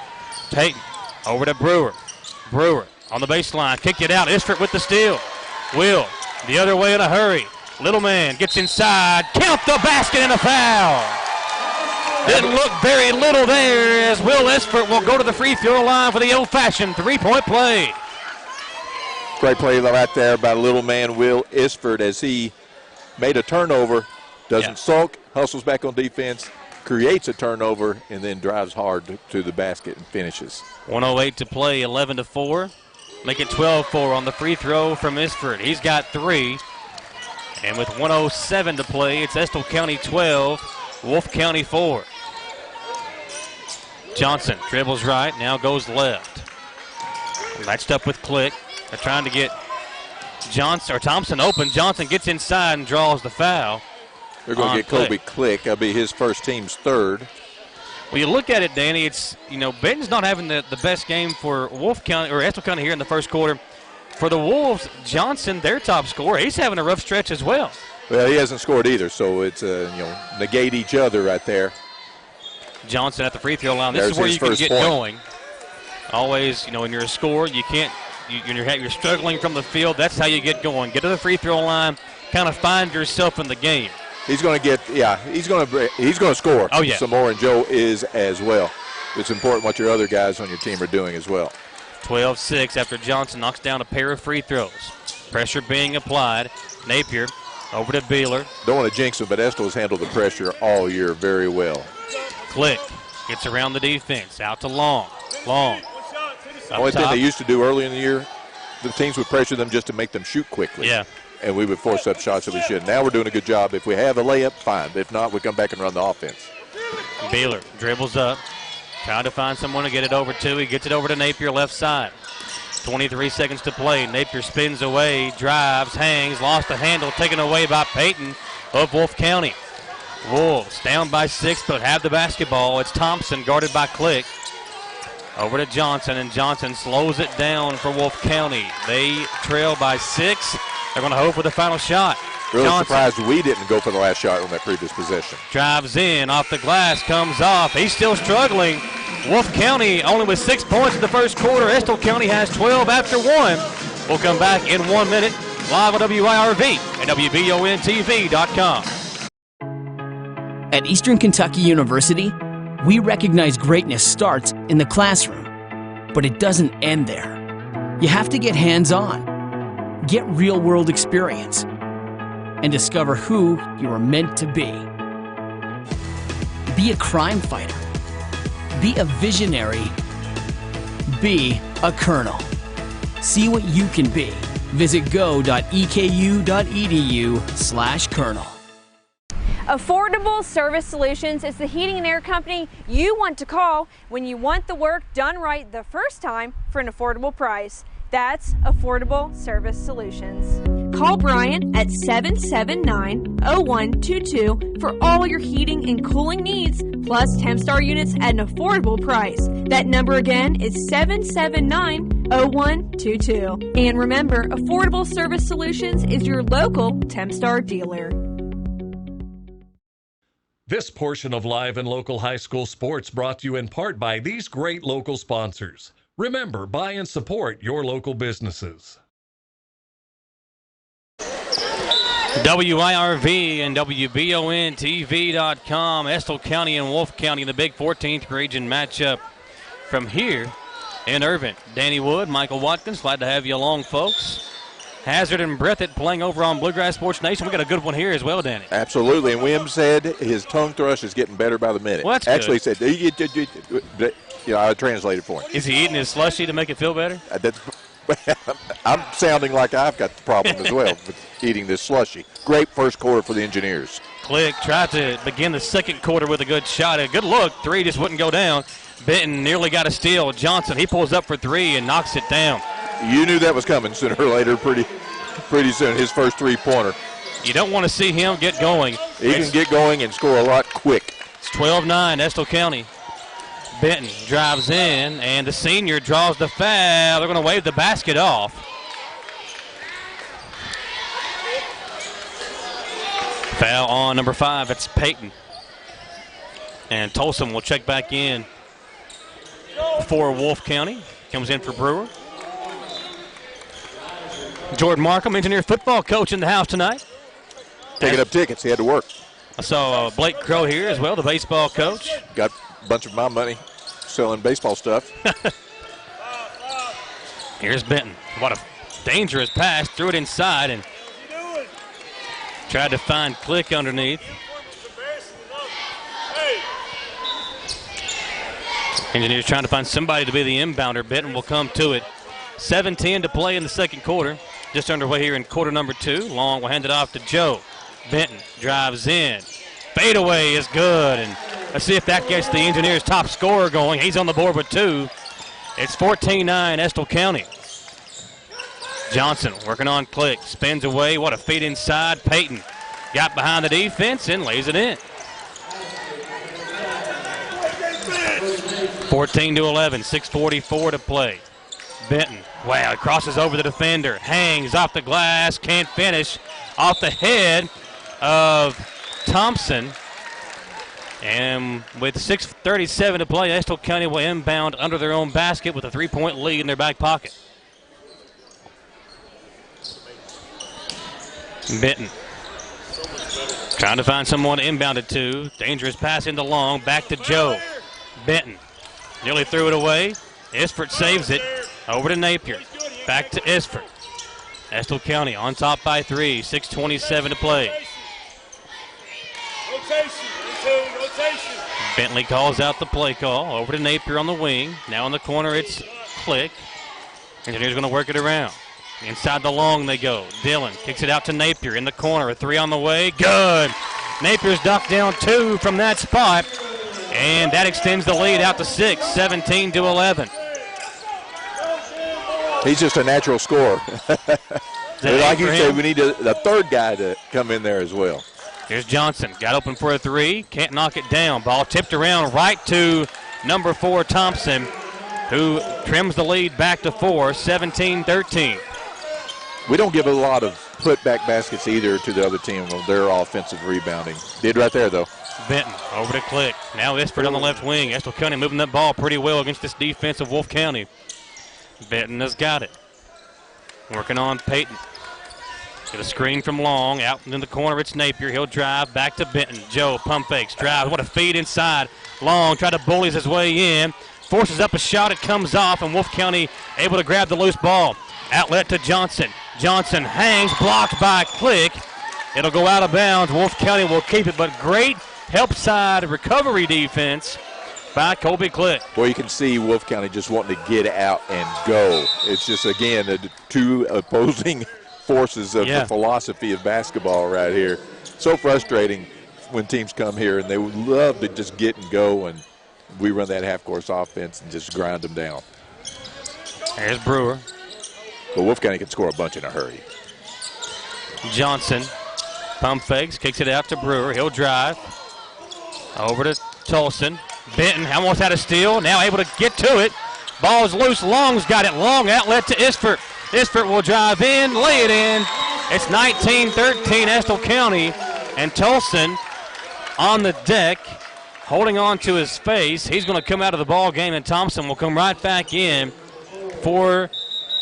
Peyton over to Brewer. Brewer on the baseline, kicked it out. Isford with the steal. Will the other way in a hurry. Little man gets inside, count the basket and a foul. Didn't look very little there as Will Isford will go to the free throw line for the old-fashioned 3-point play. Great play right there by little man Will Isford as he made a turnover, doesn't sulk, hustles back on defense, creates a turnover, and then drives hard to the basket and finishes. 1:08 to play, 11-4. Make it 12-4 on the free throw from Isford. He's got 3. And with 1:07 to play, it's Estill County 12, Wolfe County 4. Johnson dribbles right, now goes left. Matched up with Click. They're trying to get Thompson open. Johnson gets inside and draws the foul. They're going to get Kobe Click. That'll be his first, team's 3rd. Well, you look at it, Danny, it's, Benton's not having the best game for Wolfe County or Estill County here in the first quarter. For the Wolves, Johnson, their top scorer, he's having a rough stretch as well. Well, he hasn't scored either, so it's, negate each other right there. Johnson at the free throw line. This is where you can get going. Always, when you're a scorer, you can't, you're struggling from the field. That's how you get going. Get to the free throw line, kind of find yourself in the game. He's going to he's going to score. Oh, yeah. Some more, and Joe is as well. It's important what your other guys on your team are doing as well. 12-6 after Johnson knocks down a pair of free throws. Pressure being applied. Napier over to Beeler. Don't want to jinx him, but Estill has handled the pressure all year very well. Click gets around the defense. Out to Long. Long. The only thing they used to do early in the year, the teams would pressure them just to make them shoot quickly. Yeah. And we would force up shots that we shouldn't. Now we're doing a good job. If we have a layup, fine. If not, we come back and run the offense. Beeler dribbles up. Trying to find someone to get it over to. He gets it over to Napier left side. 23 seconds to play. Napier spins away, drives, hangs, lost the handle, taken away by Peyton of Wolfe County. Wolves down by 6, but have the basketball. It's Thompson guarded by Click. Over to Johnson, and Johnson slows it down for Wolfe County. They trail by 6. They're going to hope for the final shot. Really Johnson surprised we didn't go for the last shot on that previous possession. drives in, off the glass, comes off. He's still struggling. Wolfe County only with 6 points in the first quarter. Estill County has 12 after 1. We'll come back in 1 minute, live on WIRV and WBONTV.com. At Eastern Kentucky University, we recognize greatness starts in the classroom, but it doesn't end there. You have to get hands-on, get real-world experience, and discover who you are meant to be. Be a crime fighter. Be a visionary. Be a colonel. See what you can be. Visit go.eku.edu/colonel. Affordable Service Solutions is the heating and air company you want to call when you want the work done right the first time for an affordable price. That's Affordable Service Solutions. Call Brian at 779-0122 for all your heating and cooling needs, plus Tempstar units at an affordable price. That number again is 779-0122. And remember, Affordable Service Solutions is your local Tempstar dealer. This portion of Live and Local High School Sports brought to you in part by these great local sponsors. Remember, buy and support your local businesses. WIRV and WBONTV.com. Estill County and Wolfe County in the Big 14th Region matchup from here in Irvin. Danny Wood, Michael Watkins, glad to have you along, folks. Hazard and Breathitt playing over on Bluegrass Sports Nation. We got a good one here as well, Danny. Absolutely. And Williams said his tongue thrust is getting better by the minute. Well, that's actually good. Said, I translated for him. Is he eating his slushie to make it feel better? I'm sounding like I've got the problem as well with eating this slushie. Great first quarter for the Engineers. Click tried to begin the second quarter with a good shot. A good look. Three just wouldn't go down. Benton nearly got a steal. Johnson, he pulls up for three and knocks it down. You knew that was coming sooner or later, pretty soon, his first three-pointer. You don't want to see him get going. He can get going and score a lot quick. It's 12-9, Estill County. Benton drives in, and the senior draws the foul. They're going to wave the basket off. Foul on number 5. It's Peyton. And Tolson will check back in for Wolfe County. Comes in for Brewer. Jordan Markham, engineer football coach in the house tonight. Taking up tickets. He had to work. I saw Blake Crow here as well, the baseball coach. Got a bunch of my money selling baseball stuff. Here's Benton. What a dangerous pass. Threw it inside and tried to find Click underneath. Engineers trying to find somebody to be the inbounder. Benton will come to it. 7:10 to play in the second quarter. Just underway here in quarter number 2. Long will hand it off to Joe. Benton drives in. Fadeaway is good. And let's see if that gets the Engineers' top scorer going. He's on the board with 2. It's 14-9 Estill County. Johnson working on Click. Spins away. What a feed inside. Peyton got behind the defense and lays it in. 14-11. 6:44 to play. Benton, wow, crosses over the defender, hangs off the glass, can't finish, off the head of Thompson. And with 6:37 to play, Estill County will inbound under their own basket with a 3-point lead in their back pocket. Benton trying to find someone to inbound it to. Dangerous pass into Long, back to Joe. Benton nearly threw it away. Isford saves it. Over to Napier. Back to Isford. Estill County on top by 3. 6:27 to play. Rotation. Bentley calls out the play call. Over to Napier on the wing. Now in the corner it's Click. Engineers going to work it around. Inside the Long they go. Dillon kicks it out to Napier in the corner. A 3 on the way. Good. Napier's ducked down 2 from that spot. And that extends the lead out to 6. 17-11. He's just a natural scorer. Like you said, we need a third guy to come in there as well. Here's Johnson. Got open for a 3. Can't knock it down. Ball tipped around right to number 4, Thompson, who trims the lead back to 4. 17-13. We don't give a lot of putback baskets either to the other team of their offensive rebounding. Did right there, though. Benton over to Click. Now Isford on the left wing. Estill County moving that ball pretty well against this defense of Wolfe County. Benton has got it. Working on Peyton. Get a screen from Long. Out in the corner, it's Napier. He'll drive back to Benton. Joe pump fakes, drives. What a feed inside. Long tried to bullies his way in. Forces up a shot. It comes off, and Wolfe County able to grab the loose ball. Outlet to Johnson. Johnson hangs, blocked by Click. It'll go out of bounds. Wolfe County will keep it, but great help side recovery defense by Colby Click. Well, you can see Wolfe County just wanting to get out and go. It's just, again, the two opposing forces of the philosophy of basketball right here. So frustrating when teams come here, and they would love to just get and go, and we run that half-course offense and just grind them down. There's Brewer. But Wolfe County can score a bunch in a hurry. Johnson pump fakes, kicks it out to Brewer. He'll drive over to Tolson. Benton almost had a steal, now able to get to it. Ball's loose, Long's got it. Long outlet to Isford. Isford will drive in, lay it in. It's 19-13 Estill County, and Tolson on the deck, holding on to his face. He's going to come out of the ball game, and Thompson will come right back in for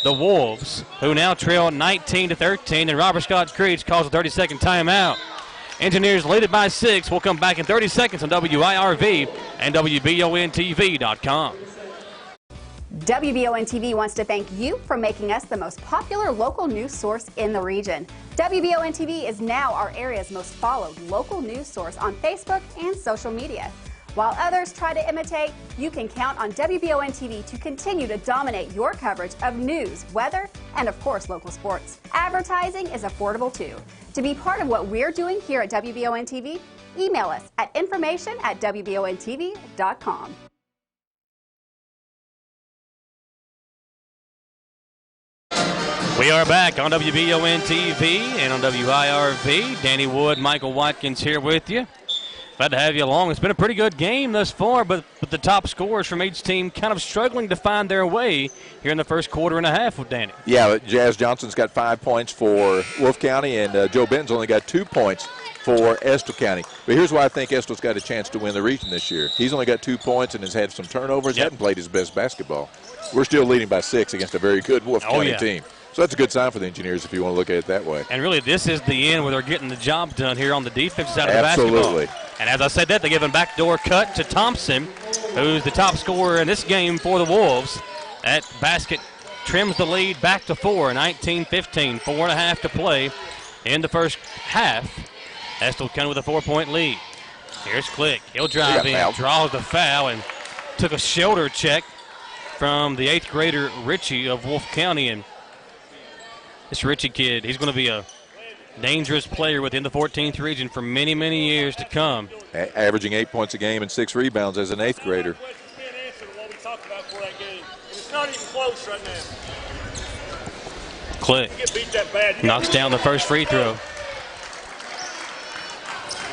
the Wolves, who now trail 19-13, and Robert Scott Creech calls a 30-second timeout. Engineers lead it by 6. We'll come back in 30 seconds on WIRV and WBONTV.com. WBON-TV wants to thank you for making us the most popular local news source in the region. WBON-TV is now our area's most followed local news source on Facebook and social media. While others try to imitate, you can count on WBON-TV to continue to dominate your coverage of news, weather, and of course local sports. Advertising is affordable too. To be part of what we're doing here at WBON-TV, email us at information@WBONTV.com. We are back on WBON TV and on WIRV. Danny Wood, Michael Watkins here with you. Glad to have you along. It's been a pretty good game thus far, but the top scorers from each team kind of struggling to find their way here in the first quarter and a half with Danny. Yeah, Jazz Johnson's got 5 points for Wolfe County, and Joe Benton's only got 2 points for Estill County. But here's why I think Estill's got a chance to win the region this year. He's only got 2 points and has had some turnovers. Yep. Hasn't played his best basketball. We're still leading by 6 against a very good Wolfe County team. So that's a good sign for the Engineers if you want to look at it that way. And really, this is the end where they're getting the job done here on the defensive side of the basketball. Absolutely. And as I said that, they give a backdoor cut to Thompson, who's the top scorer in this game for the Wolves. That basket trims the lead back to 4, 19-15, 4.5 to play in the first half. Estill County with a 4-point lead. Here's Click. He'll drive in, draws the foul, and took a shoulder check from the 8th grader Richie of Wolfe County. And this Richie kid, he's going to be a dangerous player within the 14th region for many, many years to come. Averaging 8 points a game and 6 rebounds as an 8th grader. It's not even close right now. Click knocks down the first free throw.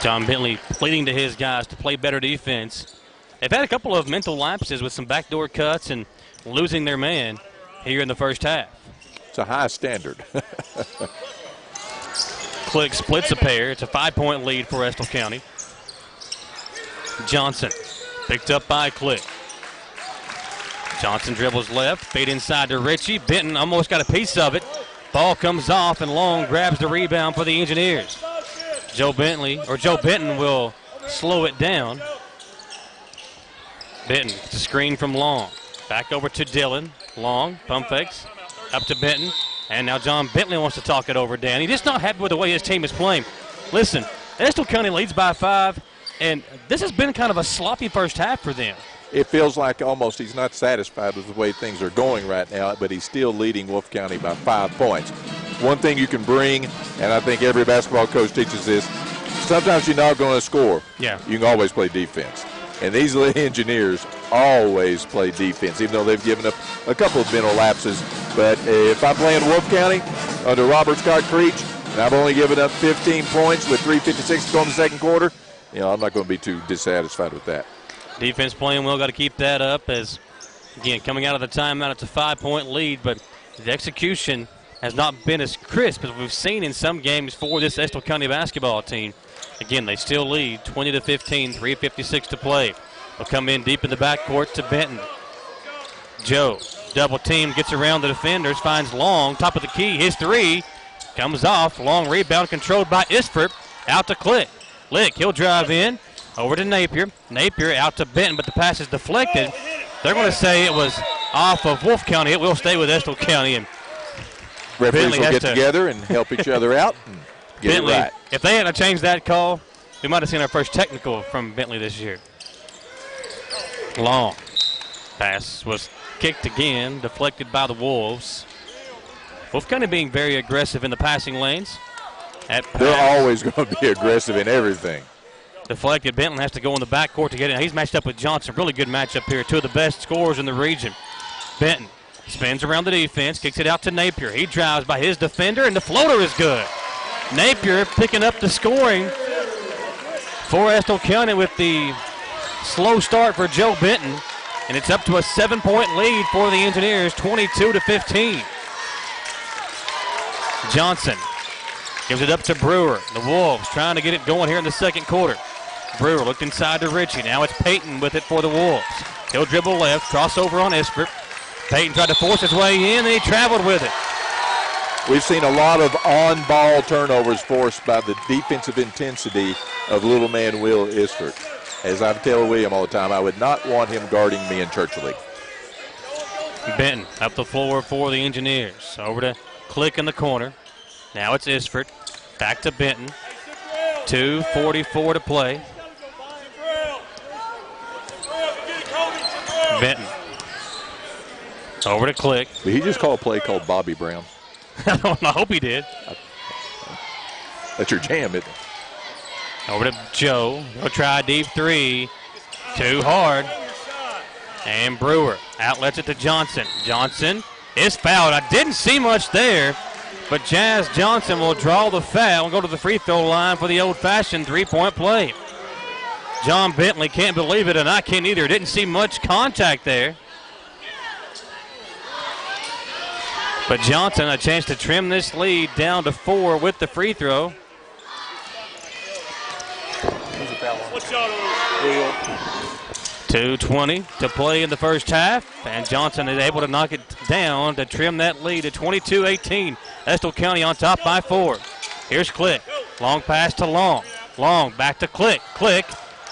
John Bentley pleading to his guys to play better defense. They've had a couple of mental lapses with some backdoor cuts and losing their man here in the first half. It's a high standard. Click splits a pair. It's a 5-point lead for Estill County. Johnson picked up by Click. Johnson dribbles left, fade inside to Richie. Benton almost got a piece of it. Ball comes off and Long grabs the rebound for the Engineers. Joe Benton will slow it down. Benton, it's a screen from Long. Back over to Dillon. Long, pump fakes, up to Benton. And now John Bentley wants to talk it over, Dan. He's just not happy with the way his team is playing. Listen, Estill County leads by 5, and this has been kind of a sloppy first half for them. It feels like almost he's not satisfied with the way things are going right now, but he's still leading Wolfe County by 5 points. One thing you can bring, and I think every basketball coach teaches this, sometimes you're not going to score. Yeah. You can always play defense. And these Engineers always play defense, even though they've given up a couple of mental lapses. But if I'm playing Wolfe County under Robert Scott Creech, and I've only given up 15 points with 3:56 to go in the second quarter, I'm not going to be too dissatisfied with that. Defense playing well, got to keep that up as, again, coming out of the timeout, it's a 5-point lead, but the execution has not been as crisp as we've seen in some games for this Estill County basketball team. Again, they still lead 20-15, 3:56 to play. They'll come in deep in the backcourt to Benton. Joe, double team, gets around the defenders, finds Long, top of the key, his three, comes off. Long rebound controlled by Isford, out to Click. Click, he'll drive in, over to Napier. Napier out to Benton, but the pass is deflected. They're going to say it was off of Wolfe County. It will stay with Estill County. And referees will get together and help each other out and get Bentley, it right. If they hadn't changed that call, we might have seen our first technical from Bentley this year. Long pass was kicked again, deflected by the Wolves. Wolfe County being very aggressive in the passing lanes. They're always going to be aggressive in everything. Deflected. Benton has to go in the backcourt to get it. He's matched up with Johnson. Really good matchup here. Two of the best scorers in the region. Benton spins around the defense, kicks it out to Napier. He drives by his defender, and the floater is good. Napier picking up the scoring for Estill County with the slow start for Joe Benton, and it's up to a 7-point lead for the Engineers, 22-15. Johnson gives it up to Brewer. The Wolves trying to get it going here in the second quarter. Brewer looked inside to Richie. Now it's Peyton with it for the Wolves. He'll dribble left, crossover on Isford. Peyton tried to force his way in, and he traveled with it. We've seen a lot of on-ball turnovers forced by the defensive intensity of little man Will Isford. As I tell William all the time, I would not want him guarding me in Church League. Benton up the floor for the Engineers. Over to Click in the corner. Now it's Isford. Back to Benton. 2:44 to play. Benton. Over to Click. Did he just call a play called Bobby Brown? I hope he did. That's your jam, isn't it? Over to Joe. He'll try a deep three. Too hard. And Brewer outlets it to Johnson. Johnson is fouled. I didn't see much there, but Jazz Johnson will draw the foul and go to the free throw line for the old-fashioned three-point play. John Bentley can't believe it, and I can't either. Didn't see much contact there. But Johnson a chance to trim this lead down to 4 with the free throw. 2:20 to play in the first half, and Johnson is able to knock it down to trim that lead to 22-18. Estill County on top by 4. Here's Click. Long pass to Long. Long back to Click. Click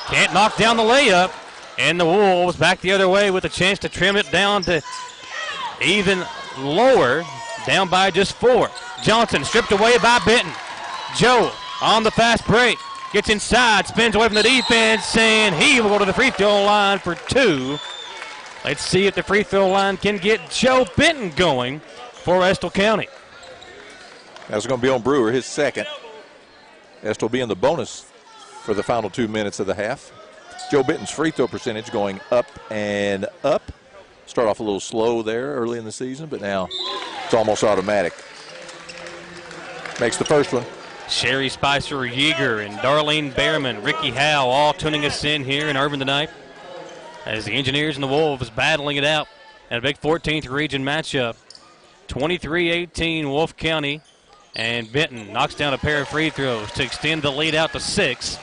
can't knock down the layup, and the Wolves back the other way with a chance to trim it down to even lower, down by just 4. Johnson stripped away by Benton. Joe on the fast break. Gets inside, spins away from the defense, and he will go to the free throw line for 2. Let's see if the free throw line can get Joe Benton going for Estill County. That's going to be on Brewer, his second. Estill will be in the bonus for the final 2 minutes of the half. Joe Benton's free throw percentage going up and up. Start off a little slow there early in the season, but now it's almost automatic. Makes the first one. Sherry Spicer Yeager and Darlene Behrman, Ricky Howe all tuning us in here in Irvin tonight as the Engineers and the Wolves battling it out at a big 14th region matchup. 23-18 Wolfe County, and Benton knocks down a pair of free throws to extend the lead out to 6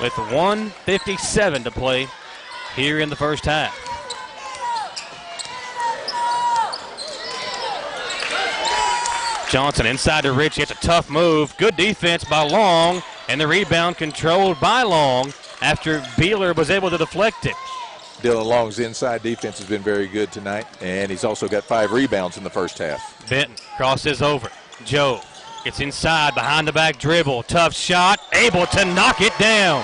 with 1:57 to play here in the first half. Johnson inside to Rich. It's a tough move. Good defense by Long, and the rebound controlled by Long after Beeler was able to deflect it. Dylan Long's inside defense has been very good tonight, and he's also got 5 rebounds in the first half. Benton crosses over. Joe gets inside, behind the back dribble. Tough shot, able to knock it down.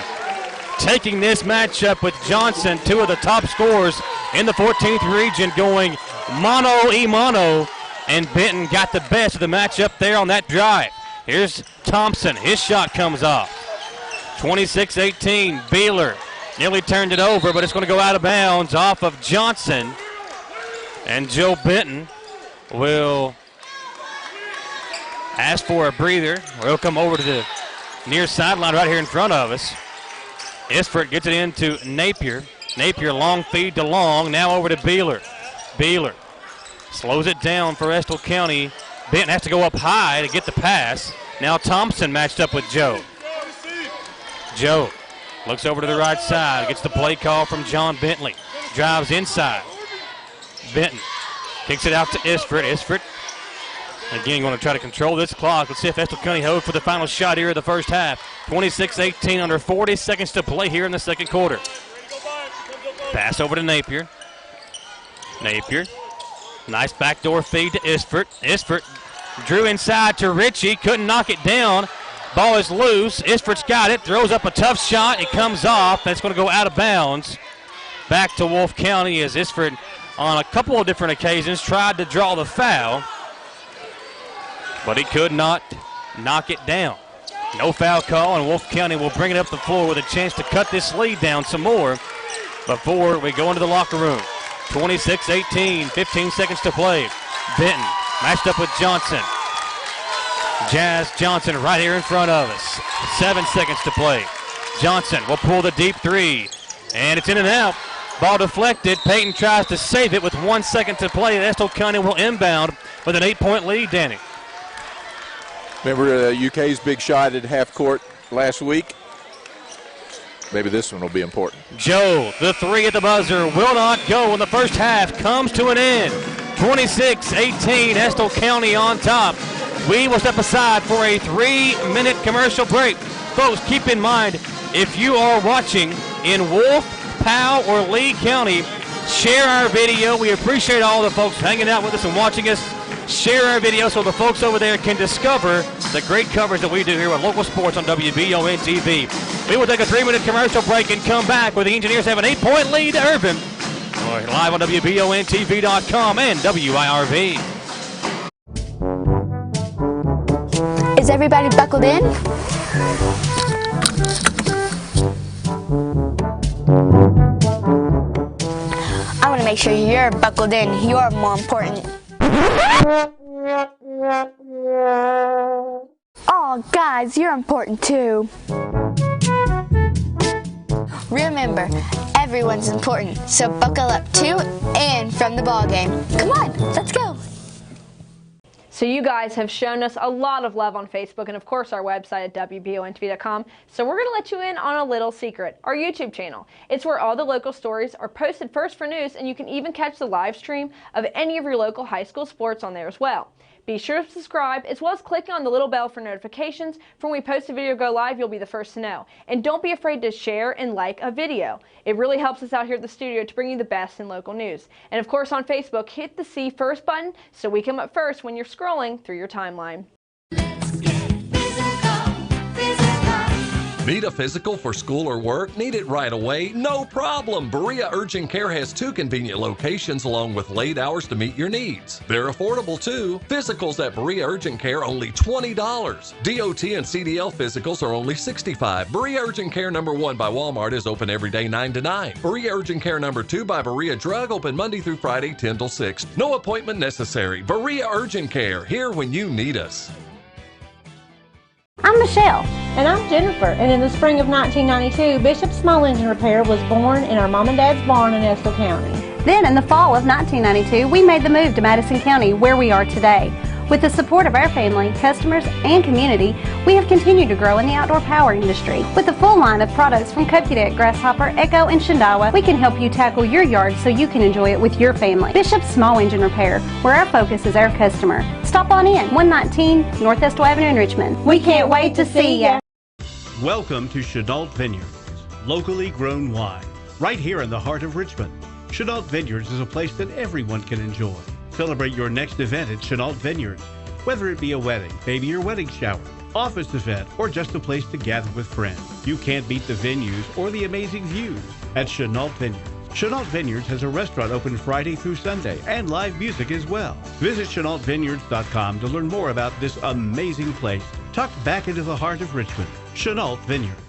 Taking this matchup with Johnson, 2 of the top scorers in the 14th region, going mano-a-mano. And Benton got the best of the matchup there on that drive. Here's Thompson. His shot comes off. 26-18. Beeler nearly turned it over, but it's going to go out of bounds off of Johnson. And Joe Benton will ask for a breather. He'll come over to the near sideline right here in front of us. Isford gets it into Napier. Napier long feed to Long. Now over to Beeler. Beeler slows it down for Estill County. Benton has to go up high to get the pass. Now Thompson matched up with Joe. Joe looks over to the right side, gets the play call from John Bentley. Drives inside. Benton kicks it out to Isford. Isford again going to try to control this clock. Let's see if Estill County holds for the final shot here of the first half. 26-18, under 40 seconds to play here in the second quarter. Pass over to Napier. Napier. Nice backdoor feed to Isford. Isford drew inside to Ritchie. Couldn't knock it down. Ball is loose. Isford's got it. Throws up a tough shot. It comes off. It's going to go out of bounds. Back to Wolfe County as Isford on a couple of different occasions tried to draw the foul, but he could not knock it down. No foul call, and Wolfe County will bring it up the floor with a chance to cut this lead down some more before we go into the locker room. 26-18, 15 seconds to play. Benton matched up with Johnson. Jazz Johnson right here in front of us. 7 seconds to play. Johnson will pull the deep 3, and it's in and out. Ball deflected. Peyton tries to save it with 1 second to play. Estill County will inbound with an 8-point lead, Danny. Remember UK's big shot at half court last week? Maybe this one will be important. Joe, the 3 at the buzzer, will not go when the first half comes to an end. 26-18, Estill County on top. We will step aside for a 3-minute commercial break. Folks, keep in mind, if you are watching in Wolfe, Powell, or Lee County, share our video. We appreciate all the folks hanging out with us and watching us. Share our video so the folks over there can discover the great coverage that we do here with local sports on WBON TV. We will take a 3-minute commercial break and come back where the Engineers have an 8-point lead to Irvin. We're live on WBONTV.com and WIRV. Is everybody buckled in? I want to make sure you're buckled in. You're more important. Oh, guys, you're important too. Remember, everyone's important, so buckle up to and from the ball game. Come on, let's go. So you guys have shown us a lot of love on Facebook and of course our website at WBONTV.com. So we're going to let you in on a little secret, our YouTube channel. It's where all the local stories are posted first for news, and you can even catch the live stream of any of your local high school sports on there as well. Be sure to subscribe, as well as clicking on the little bell for notifications. For when we post a video go live, you'll be the first to know. And don't be afraid to share and like a video. It really helps us out here at the studio to bring you the best in local news. And of course on Facebook, hit the See First button so we come up first when you're scrolling through your timeline. Need a physical for school or work? Need it right away? No problem! Berea Urgent Care has 2 convenient locations along with late hours to meet your needs. They're affordable too. Physicals at Berea Urgent Care only $20. DOT and CDL physicals are only $65. Berea Urgent Care number 1 by Walmart is open every day 9 to 9. Berea Urgent Care number 2 by Berea Drug open Monday through Friday 10 till 6. No appointment necessary. Berea Urgent Care, here when you need us. I'm Michelle. And I'm Jennifer. And in the spring of 1992, Bishop's Small Engine Repair was born in our mom and dad's barn in Estill County. Then, in the fall of 1992, we made the move to Madison County, where we are today. With the support of our family, customers, and community, we have continued to grow in the outdoor power industry. With a full line of products from Kokudet, Grasshopper, Echo, and Shindawa, we can help you tackle your yard so you can enjoy it with your family. Bishop's Small Engine Repair, where our focus is our customer. Stop on in, 119 North Estill Avenue in Richmond. We can't wait to see ya. Welcome to Chenault Vineyards, locally grown wine, right here in the heart of Richmond. Chenault Vineyards is a place that everyone can enjoy. Celebrate your next event at Chenault Vineyards, whether it be a wedding, baby or wedding shower, office event, or just a place to gather with friends. You can't beat the venues or the amazing views at Chenault Vineyards. Chenault Vineyards has a restaurant open Friday through Sunday and live music as well. Visit ChenaultVineyards.com to learn more about this amazing place tucked back into the heart of Richmond. Chenault Vineyards.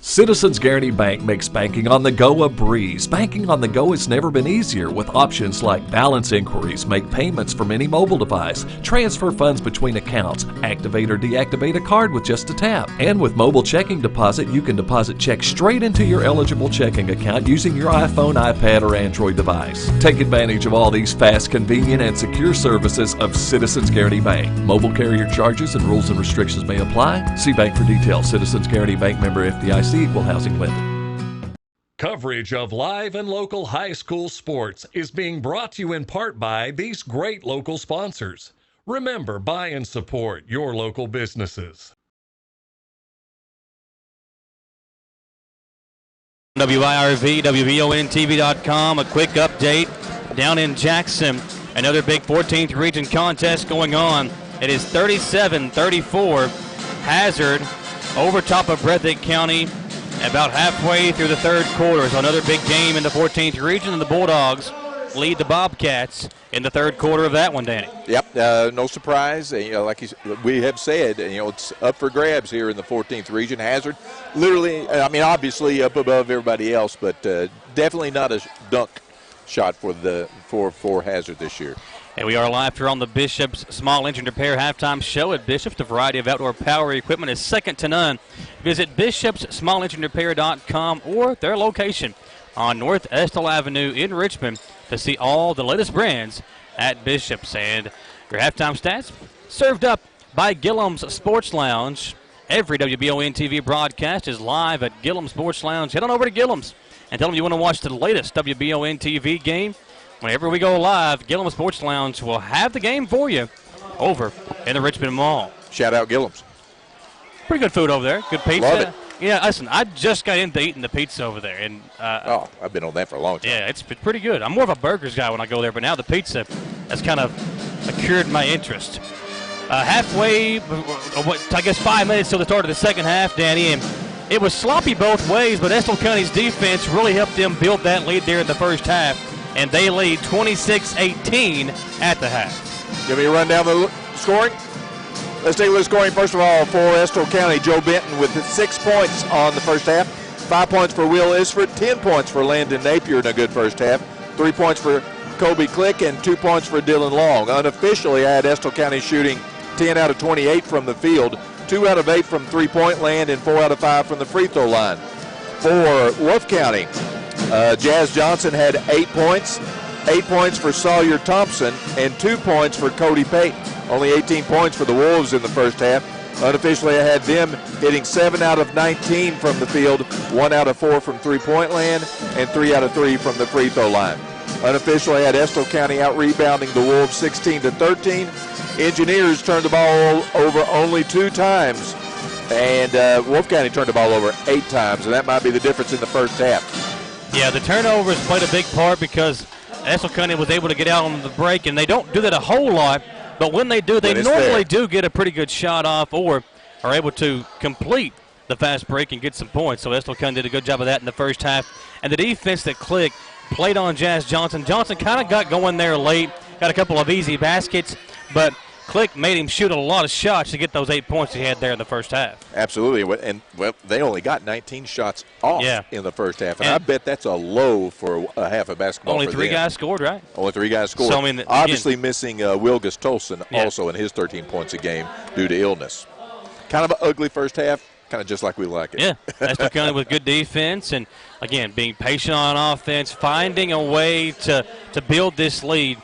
Citizens Guaranty Bank makes banking on the go a breeze. Banking on the go has never been easier with options like balance inquiries, make payments from any mobile device, transfer funds between accounts, activate or deactivate a card with just a tap. And with mobile checking deposit, you can deposit checks straight into your eligible checking account using your iPhone, iPad, or Android device. Take advantage of all these fast, convenient, and secure services of Citizens Guaranty Bank. Mobile carrier charges and rules and restrictions may apply. See bank for details. Citizens Guaranty Bank, member FDIC. Equal housing lender. Coverage of live and local high school sports is being brought to you in part by these great local sponsors. Remember, buy and support your local businesses. WIRV, WBONTV.com, a quick update down in Jackson. Another big 14th region contest going on. It is 37-34. Hazard over top of Breathitt County about halfway through the third quarter. So another big game in the 14th region, and the Bulldogs lead the Bobcats in the third quarter of that one, Danny. Yep, no surprise. Like we have said, it's up for grabs here in the 14th region. Hazard, literally, obviously up above everybody else, but definitely not a dunk shot for Hazard this year. And we are live here on the Bishop's Small Engine Repair halftime show at Bishop's. The variety of outdoor power equipment is second to none. Visit bishopssmallenginerepair.com or their location on North Estill Avenue in Richmond to see all the latest brands at Bishop's. And your halftime stats served up by Gillum's Sports Lounge. Every WBON TV broadcast is live at Gillum Sports Lounge. Head on over to Gillum's and tell them you want to watch the latest WBON TV game. Whenever we go live, Gillum Sports Lounge will have the game for you over in the Richmond Mall. Shout out Gillum's. Pretty good food over there. Good pizza. Love it. Yeah, listen, I just got into eating the pizza over there. And I've been on that for a long time. Yeah, it's pretty good. I'm more of a burgers guy when I go there, but now the pizza has kind of cured my interest. Halfway, I guess 5 minutes till the start of the second half, Danny, and it was sloppy both ways, but Estill County's defense really helped them build that lead there in the first half, and they lead 26-18 at the half. Give me a rundown of the scoring. Let's take a look at scoring. First of all, for Estill County, Joe Benton with 6 points on the first half. 5 points for Will Isford, 10 points for Landon Napier in a good first half. 3 points for Kobe Click, and 2 points for Dylan Long. Unofficially, I had Estill County shooting 10 out of 28 from the field, 2 out of 8 from three-point land, and 4 out of 5 from the free throw line. For Wolfe County, Jazz Johnson had 8 points, 8 points for Sawyer Thompson, and 2 points for Cody Payton. Only 18 points for the Wolves in the first half. Unofficially, I had them hitting 7 out of 19 from the field, 1 out of 4 from three-point land, and 3 out of 3 from the free throw line. Unofficially, I had Estill County out-rebounding the Wolves 16-13. Engineers turned the ball over only 2 times, and Wolfe County turned the ball over 8 times, and that might be the difference in the first half. Yeah, the turnovers played a big part because Estill County was able to get out on the break, and they don't do that a whole lot, but when they do, they normally do get a pretty good shot off or are able to complete the fast break and get some points. So Estill County did a good job of that in the first half. And the defense that Click played on Jazz Johnson. Johnson kind of got going there late, got a couple of easy baskets, but Click made him shoot a lot of shots to get those 8 points he had there in the first half. Absolutely, and they only got 19 shots off in the first half, and I bet that's a low for a half of basketball. Only 3 guys scored, right? Only 3 guys scored. So, I mean, obviously missing Wilgus Tolson also in his 13 points a game due to illness. Kind of an ugly first half, kind of just like we like it. Yeah, Estill County with good defense and, again, being patient on offense, finding a way to build this lead.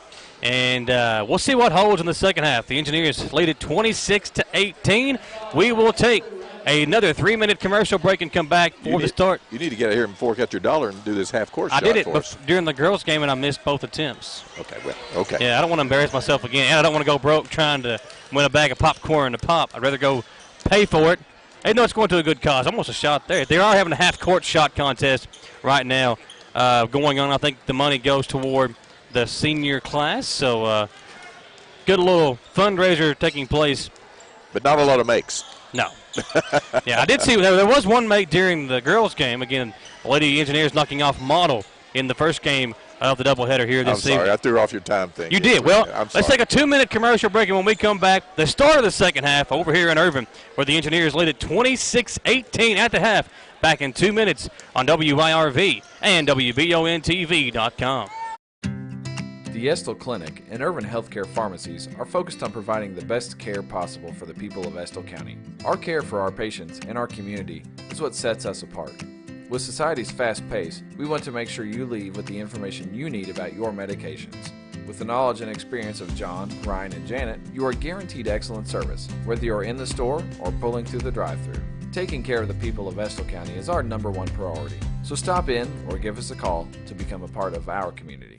And we'll see what holds in the second half. The Engineers lead it 26-18. We will take another 3-minute commercial break and come back for the start. You need to get out here before Cut Your Dollar and do this half-court shot I did it for us. during the girls' game, and I missed both attempts. Okay, well, okay. Yeah, I don't want to embarrass myself again, and I don't want to go broke trying to win a bag of popcorn to pop. I'd rather go pay for it. Hey, no, it's going to a good cause. Almost a shot there. They are having a half-court shot contest right now going on. I think the money goes toward the senior class, so good little fundraiser taking place. But not a lot of makes. No. Yeah, I did see there was one make during the girls' game. Again, Lady Engineers knocking off Model in the first game of the doubleheader here this season. I'm sorry, I threw off your time thing. You did. Well, let's take a 2-minute commercial break, and when we come back, the start of the second half over here in Irvin, where the Engineers lead at 26-18 at the half. Back in 2 minutes on WIRV and WBONTV.com. The Estill Clinic and Irvin Healthcare Pharmacies are focused on providing the best care possible for the people of Estill County. Our care for our patients and our community is what sets us apart. With society's fast pace, we want to make sure you leave with the information you need about your medications. With the knowledge and experience of John, Ryan, and Janet, you are guaranteed excellent service, whether you're in the store or pulling through the drive-thru. Taking care of the people of Estill County is our #1 priority. So stop in or give us a call to become a part of our community.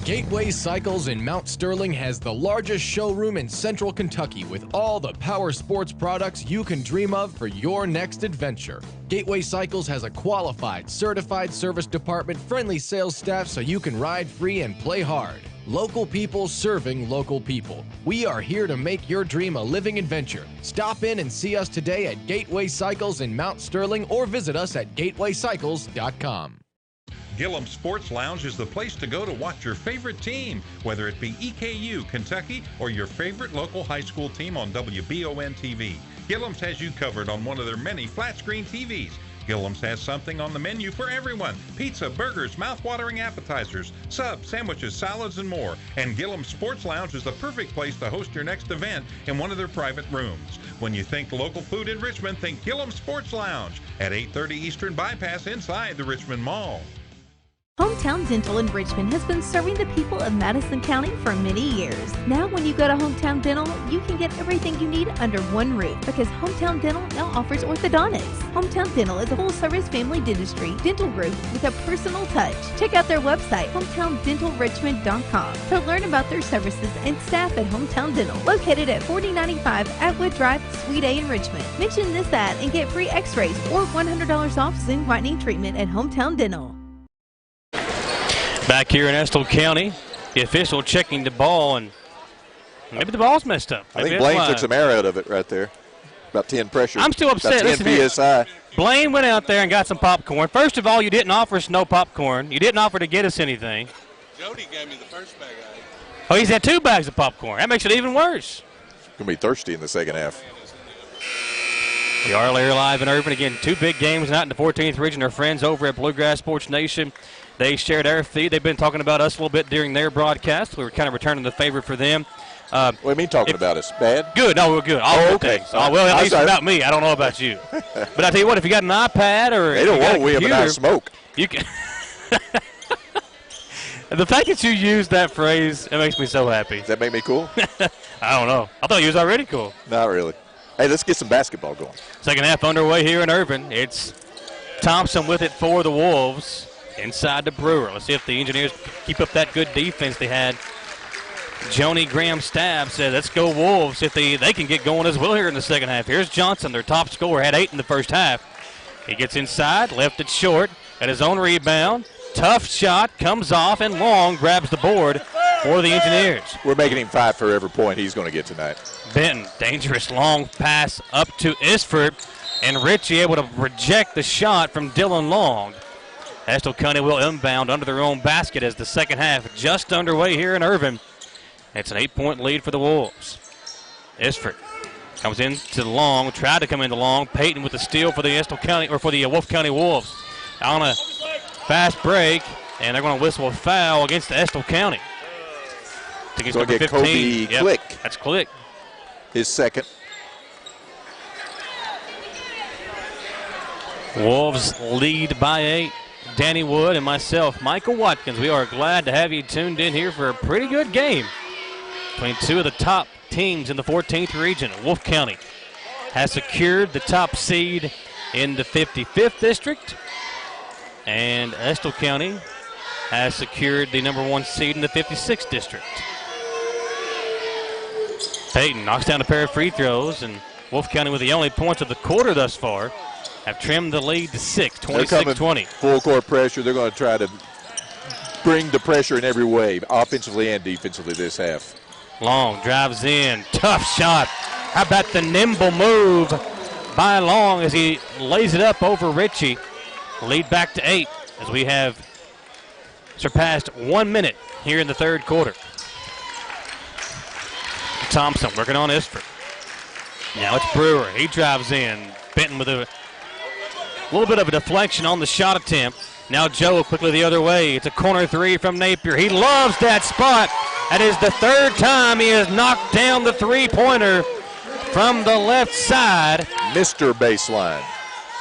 Gateway Cycles in Mount Sterling has the largest showroom in Central Kentucky with all the power sports products you can dream of for your next adventure. Gateway Cycles has a qualified, certified service department, friendly sales staff so you can ride free and play hard. Local people serving local people. We are here to make your dream a living adventure. Stop in and see us today at Gateway Cycles in Mount Sterling or visit us at gatewaycycles.com. Gillum Sports Lounge is the place to go to watch your favorite team, whether it be EKU, Kentucky, or your favorite local high school team on WBON TV. Gillum's has you covered on one of their many flat-screen TVs. Gillum's has something on the menu for everyone. Pizza, burgers, mouth-watering appetizers, subs, sandwiches, salads, and more. And Gillum Sports Lounge is the perfect place to host your next event in one of their private rooms. When you think local food in Richmond, think Gillum Sports Lounge at 830 Eastern Bypass inside the Richmond Mall. Hometown Dental in Richmond has been serving the people of Madison County for many years. Now when you go to Hometown Dental, you can get everything you need under one roof because Hometown Dental now offers orthodontics. Hometown Dental is a full-service family dentistry dental group with a personal touch. Check out their website, hometowndentalrichmond.com, to learn about their services and staff at Hometown Dental, located at 4095 Atwood Drive, Suite A in Richmond. Mention this ad and get free x-rays or $100 off Zoom whitening treatment at Hometown Dental. Back here in Estill County, the official checking the ball, and maybe the ball's messed up. I think Blaine took some air out of it right there. About 10 pressure. I'm still upset. About 10 PSI. Blaine went out there and got some popcorn. First of all, you didn't offer us no popcorn. You didn't offer to get us anything. Jody gave me the first bag I ate. Oh, he's had 2 bags of popcorn. That makes it even worse. Going to be thirsty in the second half. We are live in Irvin. Again, 2 big games out in the 14th region. Our friends over at Bluegrass Sports Nation, they shared our feed. They've been talking about us a little bit during their broadcast. We were kind of returning the favor for them. What do you mean talking about us? Bad? Good. No, we're good. All good okay. things. Well, at least about me. I don't know about you. But I tell you what, if you got an iPad or they don't want we have an eye smoke. You can. The fact that you used that phrase, it makes me so happy. Does that make me cool? I don't know. I thought you was already cool. Not really. Hey, let's get some basketball going. Second half underway here in Irvin. It's Thompson with it for the Wolves inside the Brewer. Let's see if the Engineers keep up that good defense they had. Joni Graham-Stab said, let's go Wolves if they can get going as well here in the second half. Here's Johnson, their top scorer, had 8 in the first half. He gets inside, left it short, at his own rebound. Tough shot, comes off, and Long grabs the board for the Engineers. We're making him 5 for every point he's going to get tonight. Benton, dangerous long pass up to Isford, and Ritchie able to reject the shot from Dylan Long. Estill County will inbound under their own basket as the second half just underway here in Irvin. It's an 8-point lead for the Wolves. Isford comes into Long, tried to come into Long. Payton with the steal for the Estill County, or for the Wolfe County Wolves. On a fast break, and they're going to whistle a foul against Estill County. I think it's number 15. Kobe Click. That's Click. His second. Wolves lead by 8. Danny Wood and myself, Michael Watkins. We are glad to have you tuned in here for a pretty good game between 2 of the top teams in the 14th region. Wolfe County has secured the top seed in the 55th district, and Estill County has secured the number 1 seed in the 56th district. Payton knocks down a pair of free throws, and Wolfe County, with the only points of the quarter thus far, have trimmed the lead to 6, 26-20. Full court pressure. They're going to try to bring the pressure in every way, offensively and defensively this half. Long drives in. Tough shot. How about the nimble move by Long as he lays it up over Ritchie. Lead back to 8 as we have surpassed 1 minute here in the third quarter. Thompson working on Isford. Now it's Brewer. He drives in. Benton with a little bit of a deflection on the shot attempt. Now Joe quickly the other way. It's a corner 3 from Napier. He loves that spot. That is the 3rd time he has knocked down the 3-pointer from the left side. Mr. Baseline.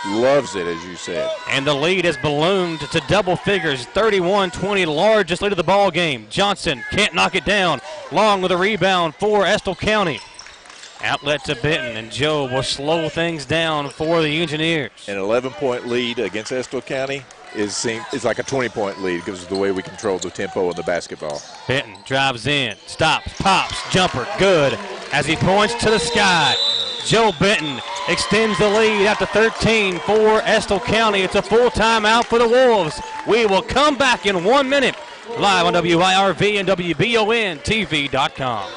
Loves it, as you said. And the lead has ballooned to double figures, 31-20, largest lead of the ball game. Johnson can't knock it down. Long with a rebound for Estill County. Outlet to Benton, and Joe will slow things down for the Engineers. An 11-point lead against Estill County is like a 20-point lead because of the way we control the tempo of the basketball. Benton drives in, stops, pops, jumper, good, as he points to the sky. Joe Benton extends the lead out to 13 for Estill County. It's a full timeout for the Wolves. We will come back in 1 minute, live on WIRV and WBONTV.com.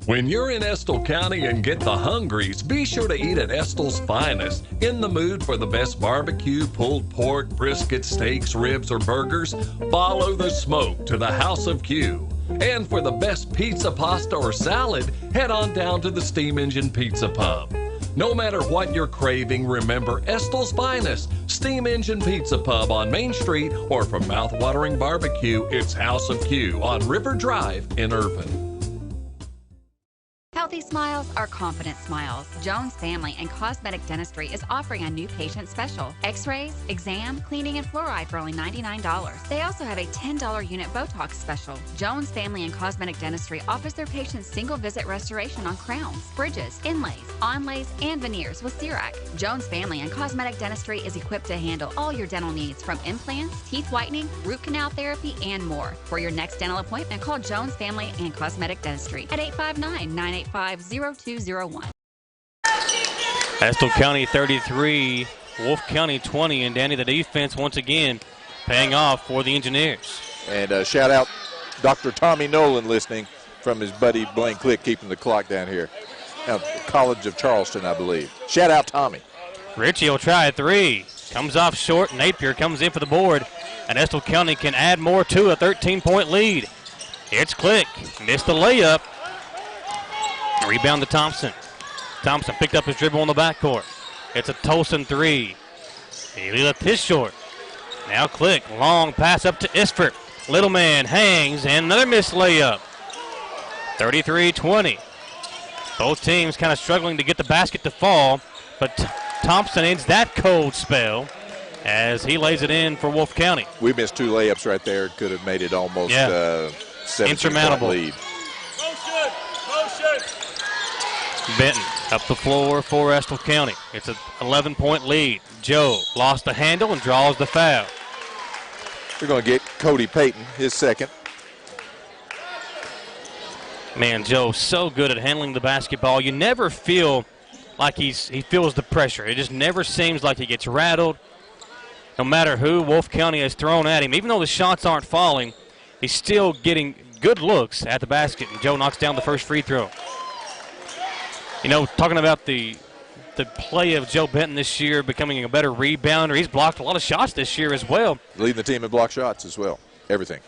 When you're in Estill County and get the hungries, be sure to eat at Estill's Finest. In the mood for the best barbecue, pulled pork, brisket, steaks, ribs, or burgers? Follow the smoke to the House of Q. And for the best pizza, pasta, or salad, head on down to the Steam Engine Pizza Pub. No matter what you're craving, remember Estill's Finest, Steam Engine Pizza Pub on Main Street, or for mouth-watering barbecue, it's House of Q on River Drive in Irvin. Healthy smiles are confident smiles. Jones Family and Cosmetic Dentistry is offering a new patient special. X-rays, exam, cleaning, and fluoride for only $99. They also have a $10 unit Botox special. Jones Family and Cosmetic Dentistry offers their patients single visit restoration on crowns, bridges, inlays, onlays, and veneers with CERAC. Jones Family and Cosmetic Dentistry is equipped to handle all your dental needs, from implants, teeth whitening, root canal therapy, and more. For your next dental appointment, call Jones Family and Cosmetic Dentistry at 859-985-0201. Estill County 33, Wolfe County 20, and Danny, the defense once again paying off for the Engineers. And shout out Dr. Tommy Nolan listening from his buddy Blaine Click, keeping the clock down here. College of Charleston, I believe. Shout out Tommy. Ritchie will try a 3. Comes off short. Napier comes in for the board, and Estill County can add more to a 13-point lead. It's Click. Missed the layup. Rebound to Thompson. Thompson picked up his dribble on the backcourt. It's a Tolson three. He left his short. Now Click, long pass up to Isford. Little man hangs, and another missed layup. 33-20. Both teams kind of struggling to get the basket to fall, but Thompson ends that cold spell as he lays it in for Wolfe County. We missed 2 layups right there. Could have made it almost 17-point lead. Benton up the floor for Estill County. It's an 11-point lead. Joe lost the handle and draws the foul. They're going to get Cody Payton, his second. Man, Joe's so good at handling the basketball. You never feel like he feels the pressure. It just never seems like he gets rattled. No matter who Wolfe County has thrown at him, even though the shots aren't falling, he's still getting good looks at the basket, and Joe knocks down the first free throw. You know, talking about the play of Joe Benton this year, becoming a better rebounder, he's blocked a lot of shots this year as well. Leading the team in block shots as well. Everything.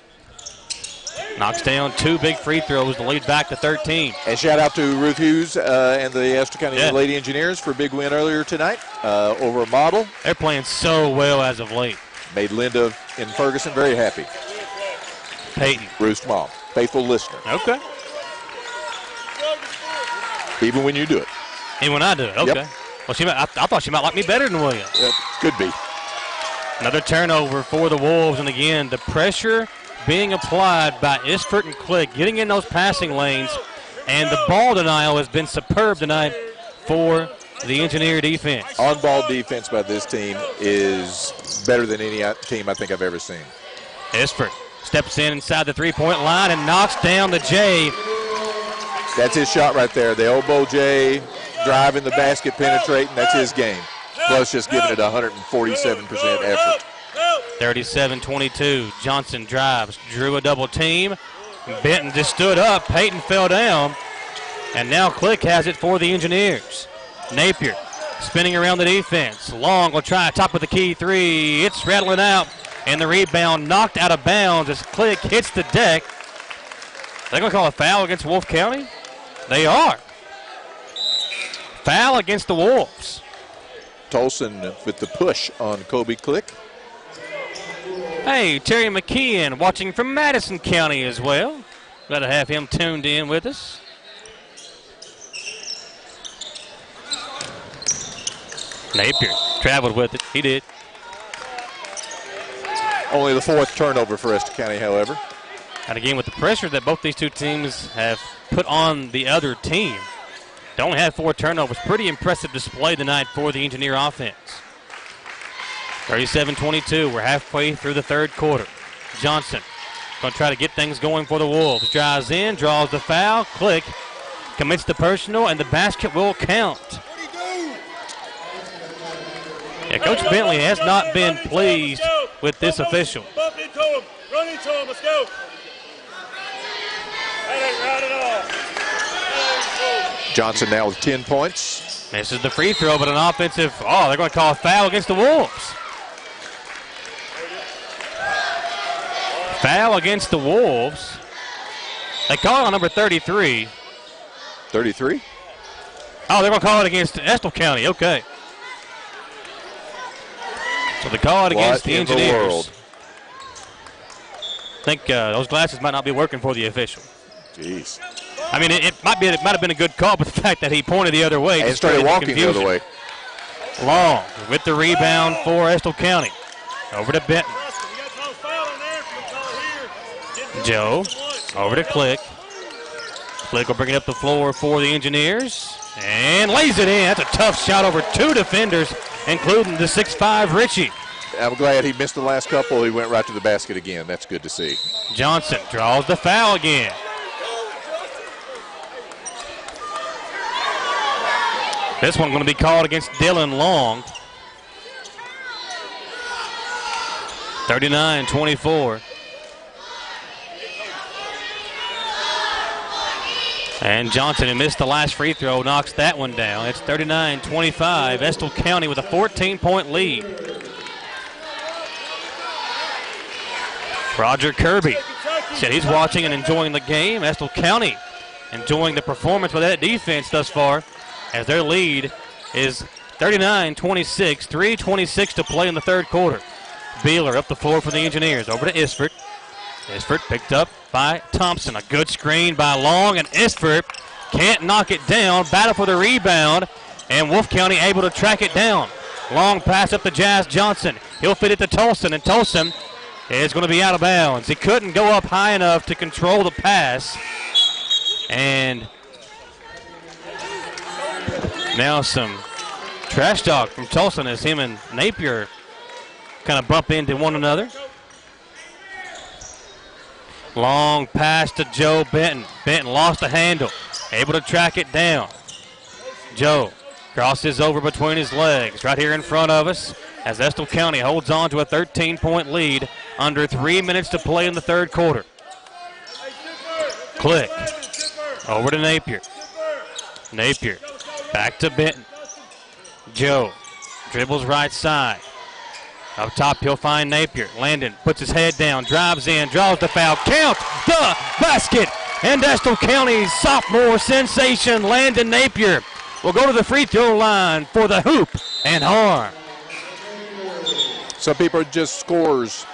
Knocks down 2 big free throws to lead back to 13. And shout out to Ruth Hughes and the Estill County Lady Engineers for a big win earlier tonight over a model. They're playing so well as of late. Made Linda in Ferguson very happy. Peyton. Ruth's mom. Faithful listener. Okay. Even when you do it. Even when I do it, okay. Yep. Well, I thought she might like me better than Williams. Could be. Another turnover for the Wolves, and again, the pressure being applied by Isford and Click, getting in those passing lanes, and the ball denial has been superb tonight for the Engineer defense. On-ball defense by this team is better than any team I think I've ever seen. Isford steps in inside the three-point line and knocks down the J. That's his shot right there. The elbow J, driving the basket, penetrating, that's his game. Plus just giving it 147% effort. 37-22. Johnson drives, drew a double team. Benton just stood up. Peyton fell down. And now Click has it for the Engineers. Napier spinning around the defense. Long will try top of the key three. It's rattling out. And the rebound knocked out of bounds as Click hits the deck. They're going to call a foul against Wolfe County? They are. Foul against the Wolves. Tolson with the push on Kobe Click. Hey, Terry McKeon watching from Madison County as well. Glad to have him tuned in with us. Napier traveled with it. He did. Only the 4th turnover for Estill County, however. And again, with the pressure that both these two teams have put on the other team, to only have 4 turnovers. Pretty impressive display tonight for the Engineer offense. 37-22. We're halfway through the third quarter. Johnson going to try to get things going for the Wolves. Drives in, draws the foul. Click commits the personal, and the basket will count. Yeah, Coach Bentley has not been pleased with this official. Bump into him. Run into him. Let's go. That ain't right at all. Johnson now with 10 points. Misses the free throw, but an offensive, they're going to call a foul against the Wolves. Foul against the Wolves. They call it on number 33. 33? Oh, they're going to call it against Estill County. Okay. So they call it against the Engineers. The world? I think those glasses might not be working for the official. Jeez. I mean, it might have been a good call, but the fact that he pointed the other way and started walking the other way. Long with the rebound for Estill County. Over to Benton. Joe over to Click. Click will bring it up the floor for the Engineers and lays it in. That's a tough shot over 2 defenders, including the 6'5" Richie. I'm glad he missed the last couple. He went right to the basket again. That's good to see. Johnson draws the foul again. This one going to be called against Dylan Long. 39-24. And Johnson, who missed the last free throw, knocks that one down. It's 39-25. Estill County with a 14-point lead. Roger Kirby said he's watching and enjoying the game. Estill County enjoying the performance with that defense thus far. as their lead is 39-26, 3:26 to play in the third quarter. Beeler up the floor for the Engineers, over to Isford. Isford picked up by Thompson. A good screen by Long, and Isford can't knock it down. Battle for the rebound, and Wolfe County able to track it down. Long pass up to Jazz Johnson. He'll fit it to Tolson, and Tolson is going to be out of bounds. He couldn't go up high enough to control the pass. And now some trash talk from Tolson as him and Napier kind of bump into one another. Long pass to Joe Benton. Benton lost the handle, able to track it down. Joe crosses over between his legs right here in front of us as Estill County holds on to a 13-point lead under 3 minutes to play in the third quarter. Click over to Napier. Napier back to Benton. Joe dribbles right side. Up top, he'll find Napier. Landon puts his head down, drives in, draws the foul. Count the basket. And Estill County's sophomore sensation, Landon Napier, will go to the free throw line for the hoop and harm. Some people are just scorers.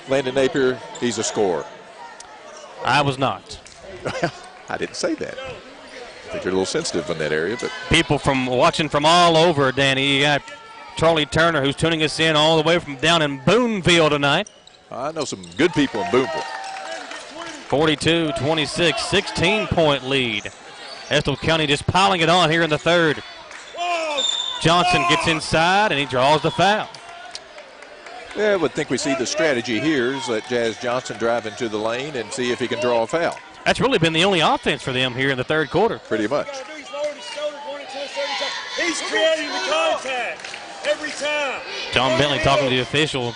Landon Napier, he's a scorer. I was not. I didn't say that. I think you're a little sensitive in that area, but people from watching from all over, Danny. You got Charlie Turner, who's tuning us in all the way from down in Boonville tonight. I know some good people in Boonville. 42-26, 16-point lead. Estill County just piling it on here in the third. Johnson gets inside, and he draws the foul. Yeah, I would think we see the strategy here is let Jazz Johnson drive into the lane and see if he can draw a foul. That's really been the only offense for them here in the third quarter. Pretty much. He's creating the contact every time. John Bentley talking to the official,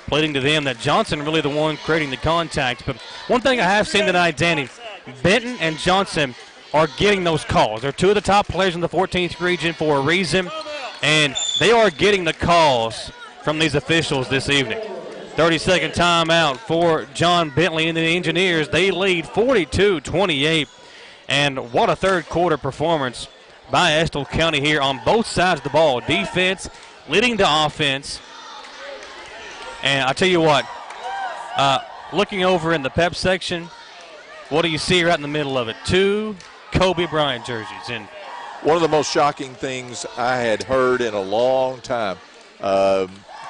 pleading to them that Johnson really the one creating the contact. But one thing I have seen tonight, Danny, Benton and Johnson are getting those calls. They're two of the top players in the 14th region for a reason, and they are getting the calls from these officials this evening. 30-second timeout for John Bentley and the Engineers. They lead 42-28, and what a third quarter performance by Estill County here on both sides of the ball. Defense leading to offense. And I tell you what, looking over in the pep section, what do you see right in the middle of it? Two Kobe Bryant jerseys. And one of the most shocking things I had heard in a long time,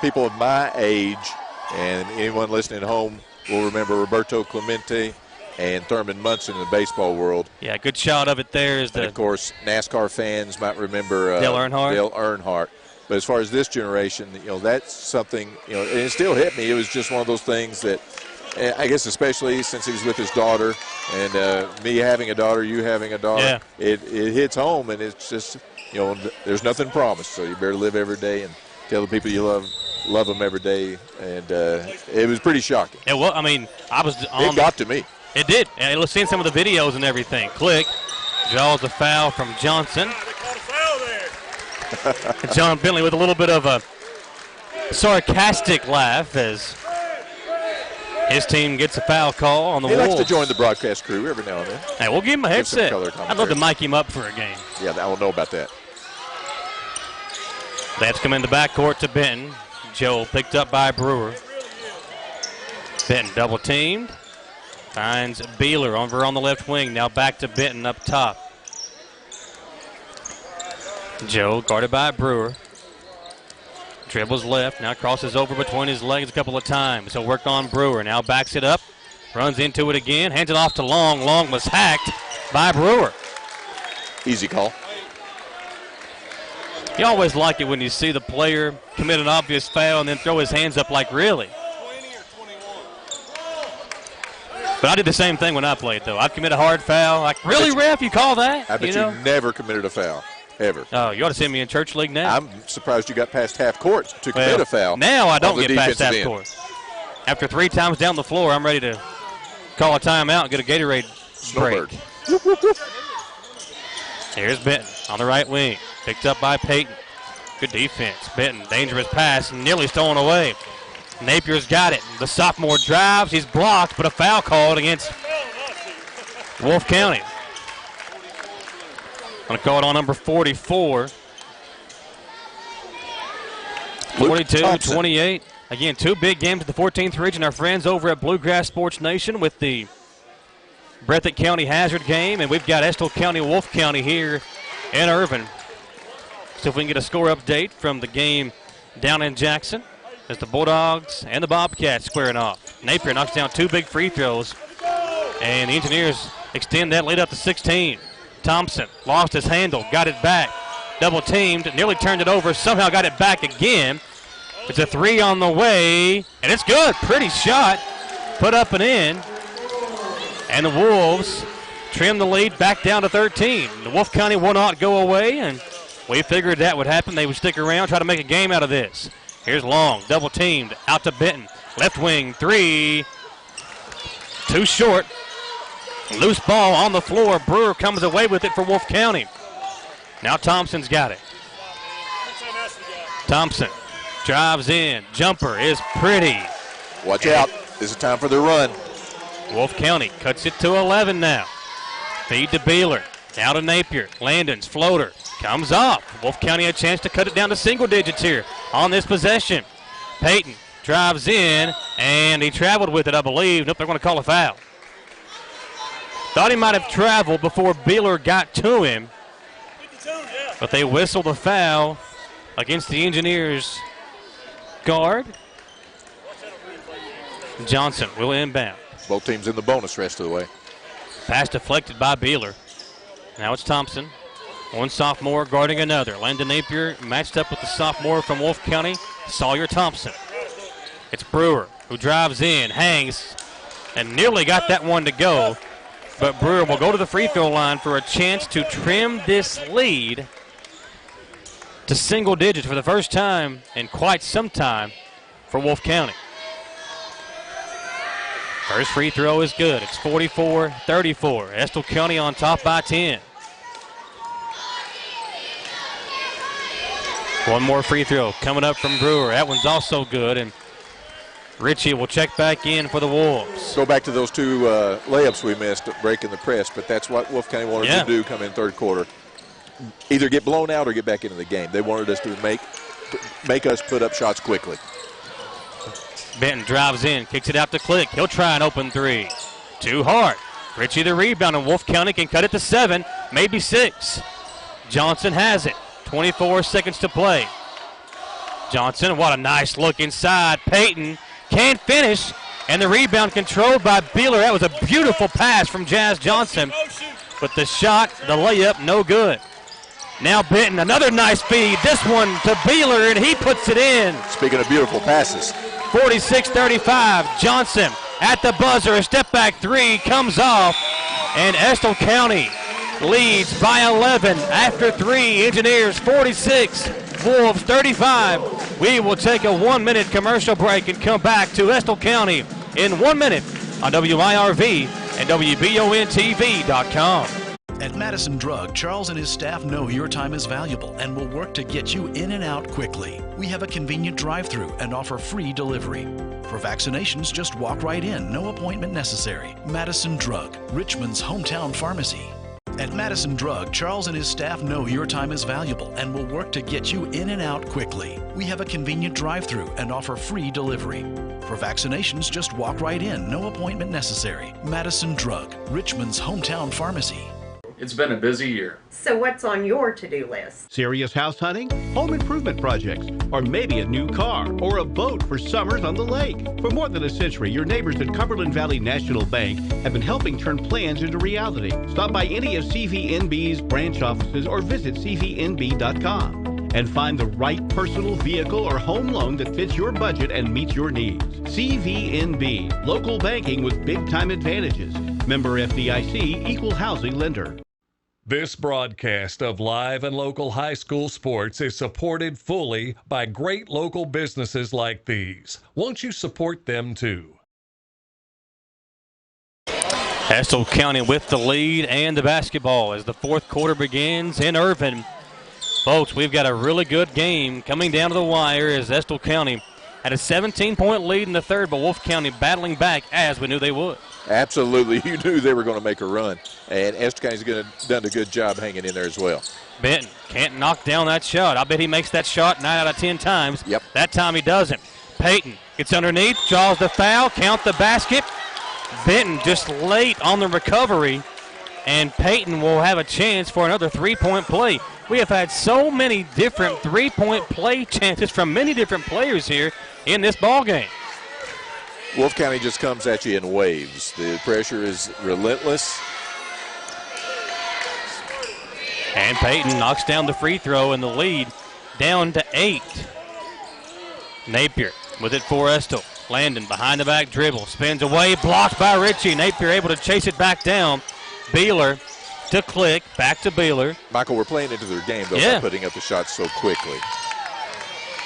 people of my age and anyone listening at home will remember Roberto Clemente and Thurman Munson in the baseball world. Yeah, good shot of it there. And of course, NASCAR fans might remember Dale Earnhardt. Dale Earnhardt. But as far as this generation, that's something, and it still hit me. It was just one of those things that, I guess especially since he was with his daughter, and me having a daughter, you having a daughter, yeah. it hits home, and it's just, there's nothing promised. So you better live every day and tell the people you love them every day. And it was pretty shocking. Yeah, well, I mean, it got to me. It did. And let's see some of the videos and everything. Click. Draws the foul from Johnson. John Bentley with a little bit of a sarcastic laugh as his team gets a foul call on the Wolves. He likes to join the broadcast crew every now and then. Hey, we'll give him a headset. I'd love to mic him up for a game. Yeah, I don't know about that. That's come in the backcourt to Benton. Joe picked up by Brewer. Benton double teamed. Finds Beeler over on the left wing. Now back to Benton up top. Joe guarded by Brewer. Dribbles left. Now crosses over between his legs a couple of times. He'll work on Brewer. Now backs it up. Runs into it again. Hands it off to Long. Long was hacked by Brewer. Easy call. You always like it when you see the player commit an obvious foul and then throw his hands up like, really? But I did the same thing when I played, though. I'd commit a hard foul. Like, really, ref? You call that? I bet you never committed a foul, ever. Oh, you ought to send me in church league now. I'm surprised you got past half court to commit a foul. Now I don't get past half court. After 3 times down the floor, I'm ready to call a timeout and get a Gatorade break. Here's Benton on the right wing. Picked up by Peyton. Good defense. Benton, dangerous pass, nearly stolen away. Napier's got it. The sophomore drives. He's blocked, but a foul called against Wolfe County. Going to call it on number 44. 42-28. Again, 2 big games at the 14th region. Our friends over at Bluegrass Sports Nation with the Breathitt County Hazard game, and we've got Estill County, Wolfe County here in Irvin. So if we can get a score update from the game down in Jackson as the Bulldogs and the Bobcats squaring off. Napier knocks down 2 big free throws, and the Engineers extend that lead up to 16. Thompson lost his handle, got it back, double teamed, nearly turned it over, somehow got it back again. It's a 3 on the way, and it's good. Pretty shot, put up and in. And the Wolves trim the lead back down to 13. The Wolfe County will not go away, and we figured that would happen. They would stick around, try to make a game out of this. Here's Long, double teamed, out to Benton. Left wing, 3. Too short. Loose ball on the floor. Brewer comes away with it for Wolfe County. Now Thompson's got it. Thompson drives in. Jumper is pretty. Watch out. This is time for the run. Wolfe County cuts it to 11 now. Feed to Beeler. Now to Napier. Landon's floater comes off. Wolfe County a chance to cut it down to single digits here on this possession. Payton drives in, and he traveled with it, I believe. Nope, they're going to call a foul. Thought he might have traveled before Beeler got to him, but they whistled a foul against the Engineers guard. Johnson will inbound. Both teams in the bonus rest of the way. Pass deflected by Beeler. Now it's Thompson. One sophomore guarding another. Landon Napier matched up with the sophomore from Wolfe County, Sawyer Thompson. It's Brewer who drives in, hangs, and nearly got that one to go. But Brewer will go to the free throw line for a chance to trim this lead to single digits for the first time in quite some time for Wolfe County. First free throw is good. It's 44-34. Estill County on top by 10. One more free throw coming up from Brewer. That one's also good, and Ritchie will check back in for the Wolves. Go back to those 2 layups we missed breaking the press, but that's what Wolfe County wanted to do come in third quarter. Either get blown out or get back into the game. They wanted us to make us put up shots quickly. Benton drives in, kicks it out to Click. He'll try an open 3. Too hard. Ritchie the rebound, and Wolfe County can cut it to 7, maybe 6. Johnson has it. 24 seconds to play. Johnson, what a nice look inside. Payton can't finish, and the rebound controlled by Beeler. That was a beautiful pass from Jazz Johnson. But the shot, the layup, no good. Now Benton, another nice feed. This one to Beeler, and he puts it in. Speaking of beautiful passes. 46-35. Johnson at the buzzer. A step back 3 comes off, and Estill County leads by 11 after 3. Engineers 46, Wolves 35. We will take a 1-minute commercial break and come back to Estill County in 1 minute on WIRV and WBONTV.com. At Madison Drug, Charles and his staff know your time is valuable and will work to get you in and out quickly. We have a convenient drive-through and offer free delivery. For vaccinations, just walk right in, no appointment necessary. Madison Drug, Richmond's hometown pharmacy. At Madison Drug, Charles and his staff know your time is valuable and will work to get you in and out quickly. We have a convenient drive-through and offer free delivery. For vaccinations, just walk right in, no appointment necessary. Madison Drug, Richmond's hometown pharmacy. It's been a busy year. So what's on your to-do list? Serious house hunting, home improvement projects, or maybe a new car or a boat for summers on the lake. For more than a century, your neighbors at Cumberland Valley National Bank have been helping turn plans into reality. Stop by any of CVNB's branch offices or visit cvnb.com and find the right personal vehicle or home loan that fits your budget and meets your needs. CVNB, local banking with big-time advantages. Member FDIC, equal housing lender. This broadcast of live and local high school sports is supported fully by great local businesses like these. Won't you support them too? Estill County with the lead and the basketball as the fourth quarter begins in Irvin. Folks, we've got a really good game coming down to the wire as Estill County Had a 17-point lead in the third, but Wolfe County battling back as we knew they would. Absolutely. You knew they were going to make a run. And Estill County's done a good job hanging in there as well. Benton can't knock down that shot. I bet he makes that shot 9 out of 10 times. Yep. That time he doesn't. Peyton gets underneath, draws the foul, count the basket. Benton just late on the recovery, and Peyton will have a chance for another three-point play. We have had so many different three-point play chances from many different players here in this ball game. Wolfe County just comes at you in waves. The pressure is relentless. And Peyton knocks down the free throw, and the lead down to 8. Napier with it for Estill. Landon behind the back dribble, spins away, blocked by Ritchie. Napier able to chase it back down. Beeler to Click, back to Beeler. Michael, we're playing into their game, though, by putting up the shots so quickly.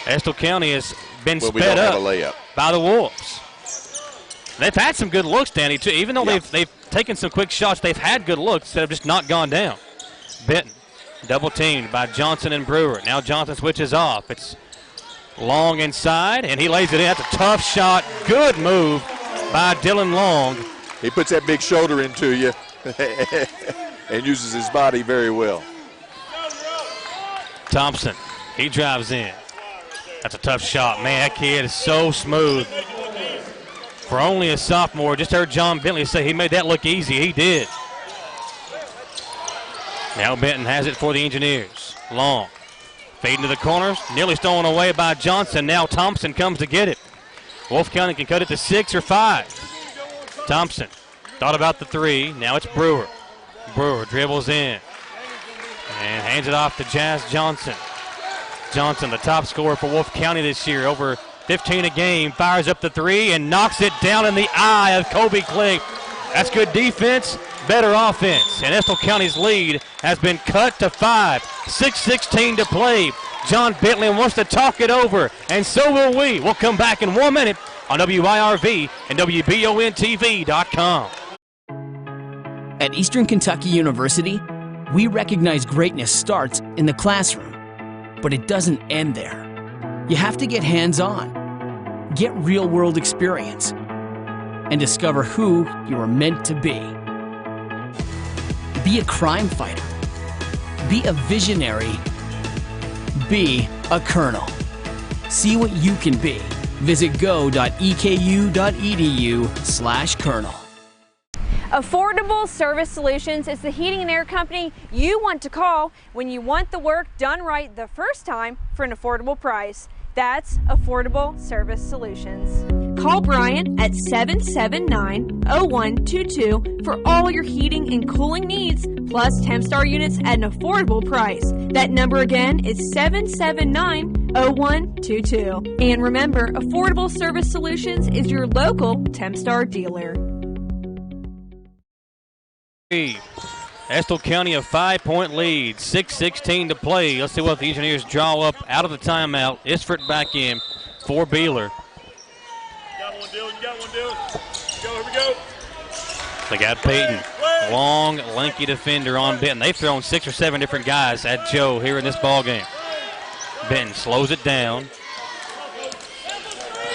Estill County has been sped up by the Wolves. They've had some good looks, Danny, too. Even though they've taken some quick shots, they've had good looks that have just not gone down. Benton double teamed by Johnson and Brewer. Now Johnson switches off. It's Long inside, and he lays it in. That's a tough shot. Good move by Dylan Long. He puts that big shoulder into you and uses his body very well. Thompson, he drives in. That's a tough shot. Man, that kid is so smooth. For only a sophomore, just heard John Bentley say he made that look easy. He did. Now Benton has it for the Engineers. Long. Fading to the corners. Nearly stolen away by Johnson. Now Thompson comes to get it. Wolfe County can cut it to 6 or 5. Thompson thought about the 3. Now it's Brewer. Brewer dribbles in and hands it off to Jazz Johnson. Johnson, the top scorer for Wolfe County this year, over 15 a game, fires up the 3 and knocks it down in the eye of Kobe Click. That's good defense, better offense. And Estill County's lead has been cut to 5. 6:16 to play. John Bentley wants to talk it over, and so will we. We'll come back in 1 minute on WIRV and WBONTV.com. At Eastern Kentucky University, we recognize greatness starts in the classroom, but it doesn't end there. You have to get hands-on, get real-world experience, and discover who you are meant to be. Be a crime fighter. Be a visionary. Be a colonel. See what you can be. Visit go.eku.edu/colonel. Affordable Service Solutions is the heating and air company you want to call when you want the work done right the first time for an affordable price. That's Affordable Service Solutions. Call Brian at 779-0122 for all your heating and cooling needs, plus Tempstar units at an affordable price. That number again is 779-0122. And remember, Affordable Service Solutions is your local Tempstar dealer. Estill County a 5-point lead, 6:16 to play. Let's see what the Engineers draw up out of the timeout. Isford back in for Beeler. Got one, Dylan. You got one, Dylan. Go, here we go. They got Peyton, long, lanky defender on Benton. They've thrown 6 or 7 different guys at Joe here in this ball game. Benton slows it down.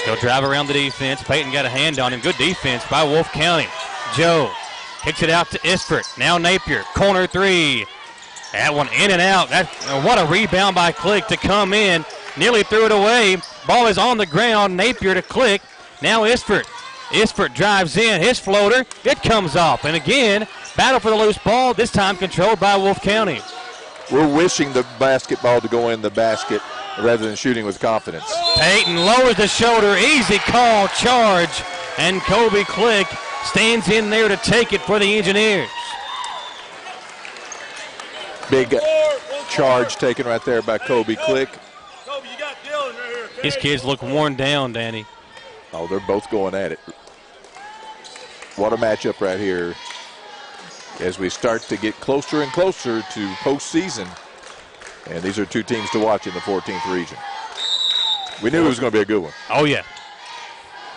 He'll drive around the defense. Peyton got a hand on him. Good defense by Wolfe County. Joe kicks it out to Isford. Now Napier, corner 3. That one in and out. What a rebound by Click to come in. Nearly threw it away. Ball is on the ground. Napier to Click. Now Isford. Isford drives in. His floater. It comes off. And again, battle for the loose ball, this time controlled by Wolfe County. We're wishing the basketball to go in the basket rather than shooting with confidence. Peyton lowers the shoulder. Easy call, charge. And Kobe Click stands in there to take it for the Engineers. Big charge taken right there by Kobe Click. Kobe, you got Dylan right here. Okay? His kids look worn down, Danny. Oh, they're both going at it. What a matchup right here as we start to get closer and closer to postseason. And these are two teams to watch in the 14th region. We knew it was going to be a good one. Oh, yeah.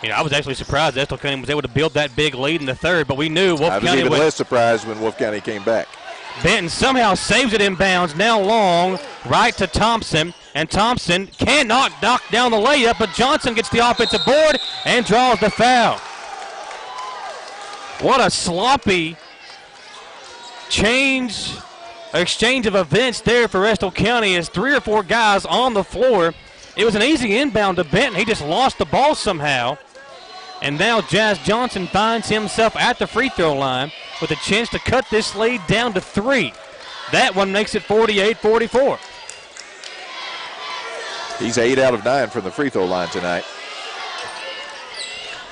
You know, I was actually surprised Estill County was able to build that big lead in the third, but we knew Wolfe County I was even less surprised when Wolfe County came back. Benton somehow saves it inbounds. Now long, right to Thompson. And Thompson cannot knock down the layup, but Johnson gets the offensive board and draws the foul. What a sloppy exchange of events there for Estill County as 3 or 4 guys on the floor. It was an easy inbound to Benton. He just lost the ball somehow. And now Jazz Johnson finds himself at the free throw line with a chance to cut this lead down to 3. That one makes it 48-44. He's 8 out of 9 from the free throw line tonight.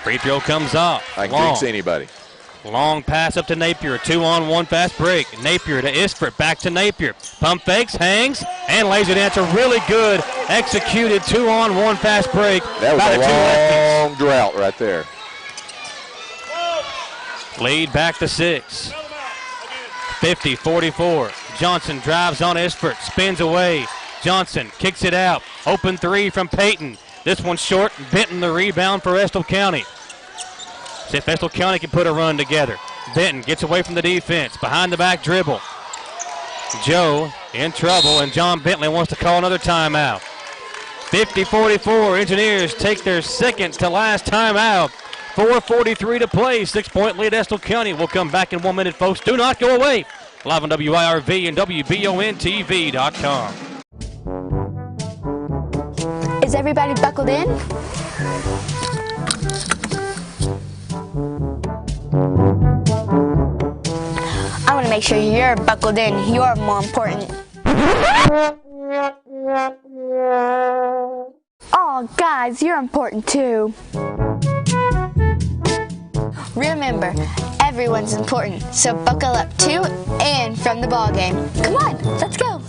Free throw comes off. I can jinx anybody. Long pass up to Napier. 2-on-1 fast break. Napier to Isford. Back to Napier. Pump fakes, hangs, and lays it in. It's a really good executed 2-on-1 fast break. That was a long drought right there. Lead back to 6. 50-44. Johnson drives on Isford. Spins away. Johnson kicks it out. Open 3 from Payton. This one's short. Benton the rebound for Estill County. See if Estill County can put a run together. Benton gets away from the defense. Behind the back dribble. Joe in trouble, and John Bentley wants to call another timeout. 50-44. Engineers take their second to last timeout. 4:43 to play. 6-point lead Estill County. We'll come back in 1 minute, folks. Do not go away. Live on WIRV and WBONTV.com. Is everybody buckled in? I want to make sure you're buckled in. You're more important. Oh, guys, you're important too. Remember, everyone's important, so buckle up to and from the ball game. Come on, let's go.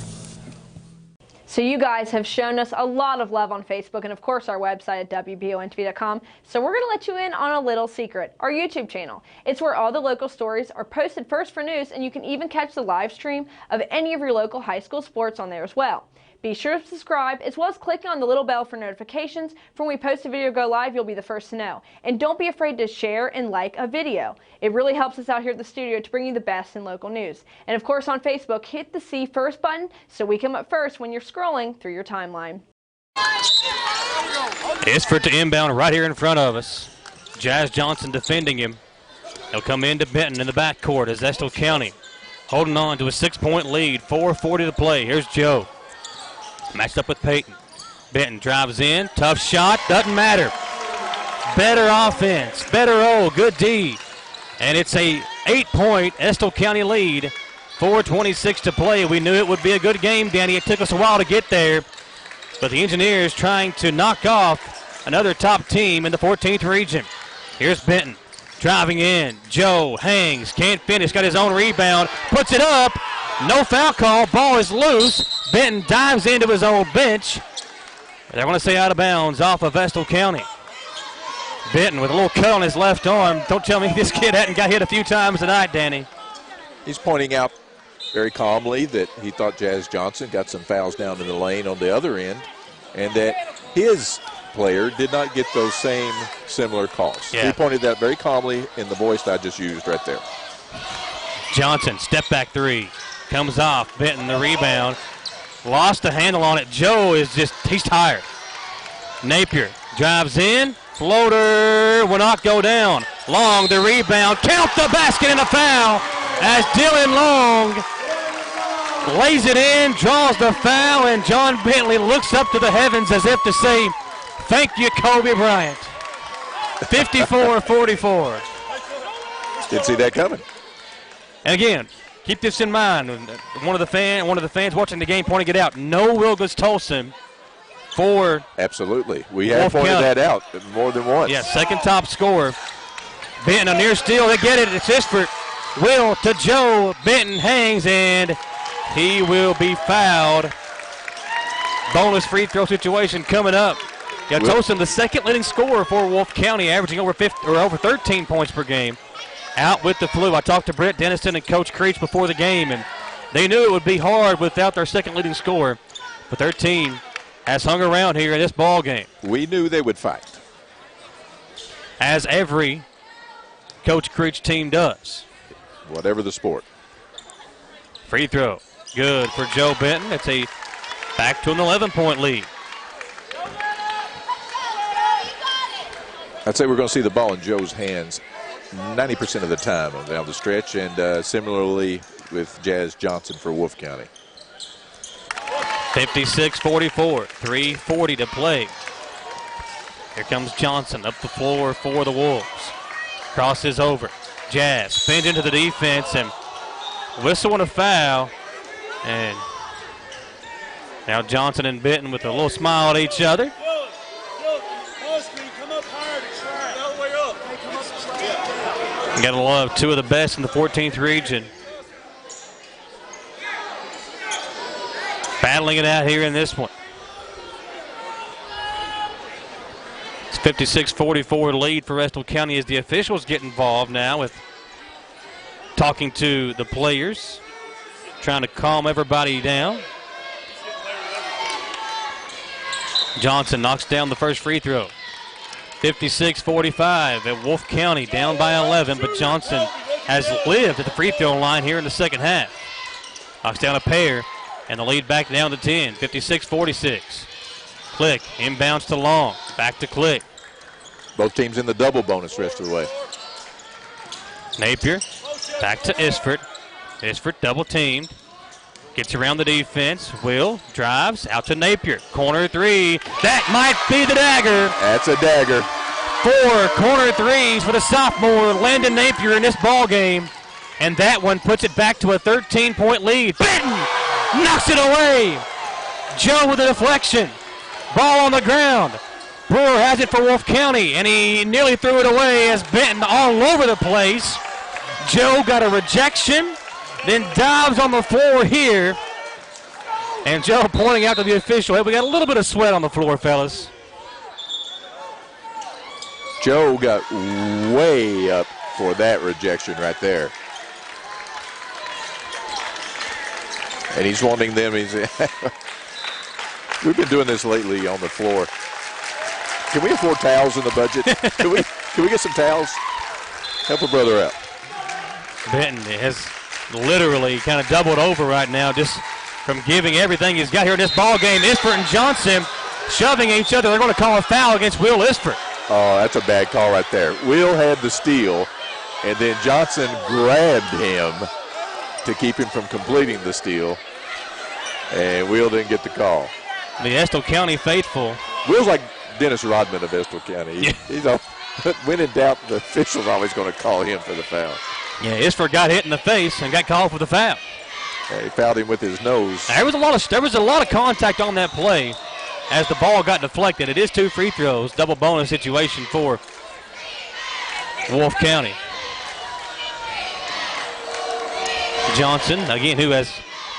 So you guys have shown us a lot of love on Facebook and, of course, our website at WBONTV.com. So we're going to let you in on a little secret, our YouTube channel. It's where all the local stories are posted first for news, and you can even catch the live stream of any of your local high school sports on there as well. Be sure to subscribe, as well as clicking on the little bell for notifications. For when we post a video go live, you'll be the first to know. And don't be afraid to share and like a video. It really helps us out here at the studio to bring you the best in local news. And of course on Facebook, hit the See First button so we come up first when you're scrolling through your timeline. Isford to inbound right here in front of us. Jazz Johnson defending him. He'll come into Benton in the backcourt as Estill County holding on to a 6-point lead. 4:40 to play. Here's Joe. Matched up with Payton. Benton drives in. Tough shot. Doesn't matter. Better offense. Better O. Good D. And it's a 8-point Estill County lead. 4:26 to play. We knew it would be a good game, Danny. It took us a while to get there. But the Engineers trying to knock off another top team in the 14th region. Here's Benton. Driving in. Joe hangs. Can't finish. Got his own rebound. Puts it up. No foul call. Ball is loose. Benton dives into his own bench. They're going to say out of bounds off of Estill County. Benton with a little cut on his left arm. Don't tell me this kid hadn't got hit a few times tonight, Danny. He's pointing out very calmly that he thought Jazz Johnson got some fouls down in the lane on the other end, and that his player did not get those same similar calls. Yeah. He pointed that very calmly in the voice that I just used right there. Johnson, step back 3. Comes off. Benton the rebound. Lost the handle on it. Joe is he's tired. Napier drives in. Floater will not go down. Long the rebound. Count the basket and a foul as Dylan Long lays it in, draws the foul, and John Bentley looks up to the heavens as if to say, thank you, Kobe Bryant. 54-44. Didn't see that coming. And again, keep this in mind. One of the fans watching the game pointing it out. No Wilgus Tolson for absolutely. We have pointed that out more than once. Yeah, second top scorer. Benton a near steal. They get it. It's Isford. Will to Joe. Benton hangs, and he will be fouled. Bonus free throw situation coming up. Got Tolson, the second leading scorer for Wolfe County, averaging over 13 points per game. Out with the flu. I talked to Brett Denniston and Coach Creech before the game, and they knew it would be hard without their second leading scorer. But their team has hung around here in this ball game. We knew they would fight. As every Coach Creech team does. Whatever the sport. Free throw. Good for Joe Benton. It's a back to an 11-point lead. I'd say we're going to see the ball in Joe's hands 90% of the time down the stretch, and similarly with Jazz Johnson for Wolfe County. 56-44, 3:40 to play. Here comes Johnson up the floor for the Wolves. Crosses over. Jazz spins into the defense and whistle and a foul. And now Johnson and Benton with a little smile at each other. You gotta love two of the best in the 14th region. Battling it out here in this one. It's 56-44 lead for Estill County as the officials get involved now with talking to the players, trying to calm everybody down. Johnson knocks down the first free throw. 56-45 at Wolfe County, down by 11, but Johnson has lived at the free throw line here in the second half. Knocks down a pair, and the lead back down to 10, 56-46. Click, inbounds to Long, back to Click. Both teams in the double bonus rest of the way. Napier, back to Isford. Isford double teamed. Gets around the defense. Will drives out to Napier. Corner three. That might be the dagger. That's a dagger. 4 corner threes for the sophomore Landon Napier in this ball game. And that one puts it back to a 13-point lead. Benton knocks it away. Joe with a deflection. Ball on the ground. Brewer has it for Wolfe County, and he nearly threw it away as Benton all over the place. Joe got a rejection, then dives on the floor here. And Joe pointing out to the official, hey, we got a little bit of sweat on the floor, fellas. Joe got way up for that rejection right there. And he's wanting them. We've been doing this lately on the floor. Can we afford towels in the budget? Can we get some towels? Help a brother out. Benton has literally kind of doubled over right now just from giving everything he's got here in this ball game. Isford and Johnson shoving each other. They're going to call a foul against Will Isford. Oh, that's a bad call right there. Will had the steal, and then Johnson grabbed him to keep him from completing the steal, and Will didn't get the call. The Estill County faithful. Will's like Dennis Rodman of Estill County. He's all, when in doubt, the official's always going to call him for the foul. Yeah, Isford got hit in the face and got called for the foul. He fouled him with his nose. There was a lot of contact on that play as the ball got deflected. It is 2 free throws, double bonus situation for Wolfe County. Johnson, again, who has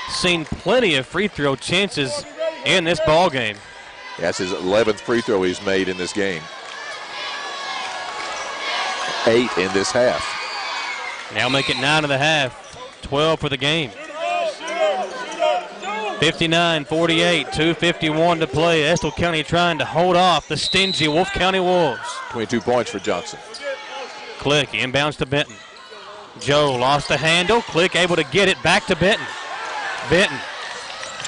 seen plenty of free throw chances in this ball game. That's his 11th free throw he's made in this game. 8 in this half. Now make it 9 1/2, 12 for the game. 59-48, 2:51 to play. Estill County trying to hold off the stingy Wolfe County Wolves. 22 points for Johnson. Click, inbounds to Benton. Joe lost the handle. Click able to get it back to Benton. Benton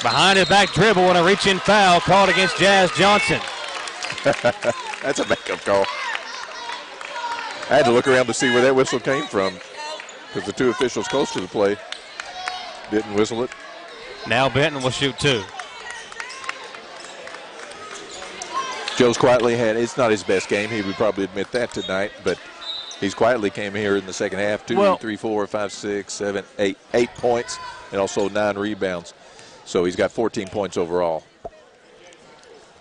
behind his back dribble and a reach-in foul called against Jazz Johnson. That's a backup call. I had to look around to see where that whistle came from because the 2 officials close to the play didn't whistle it. Now Benton will shoot 2. Joe's quietly it's not his best game. He would probably admit that tonight, but he's quietly came here in the second half. 2, 3, 4, 5, 6, 7, 8 points and also 9 rebounds. So he's got 14 points overall.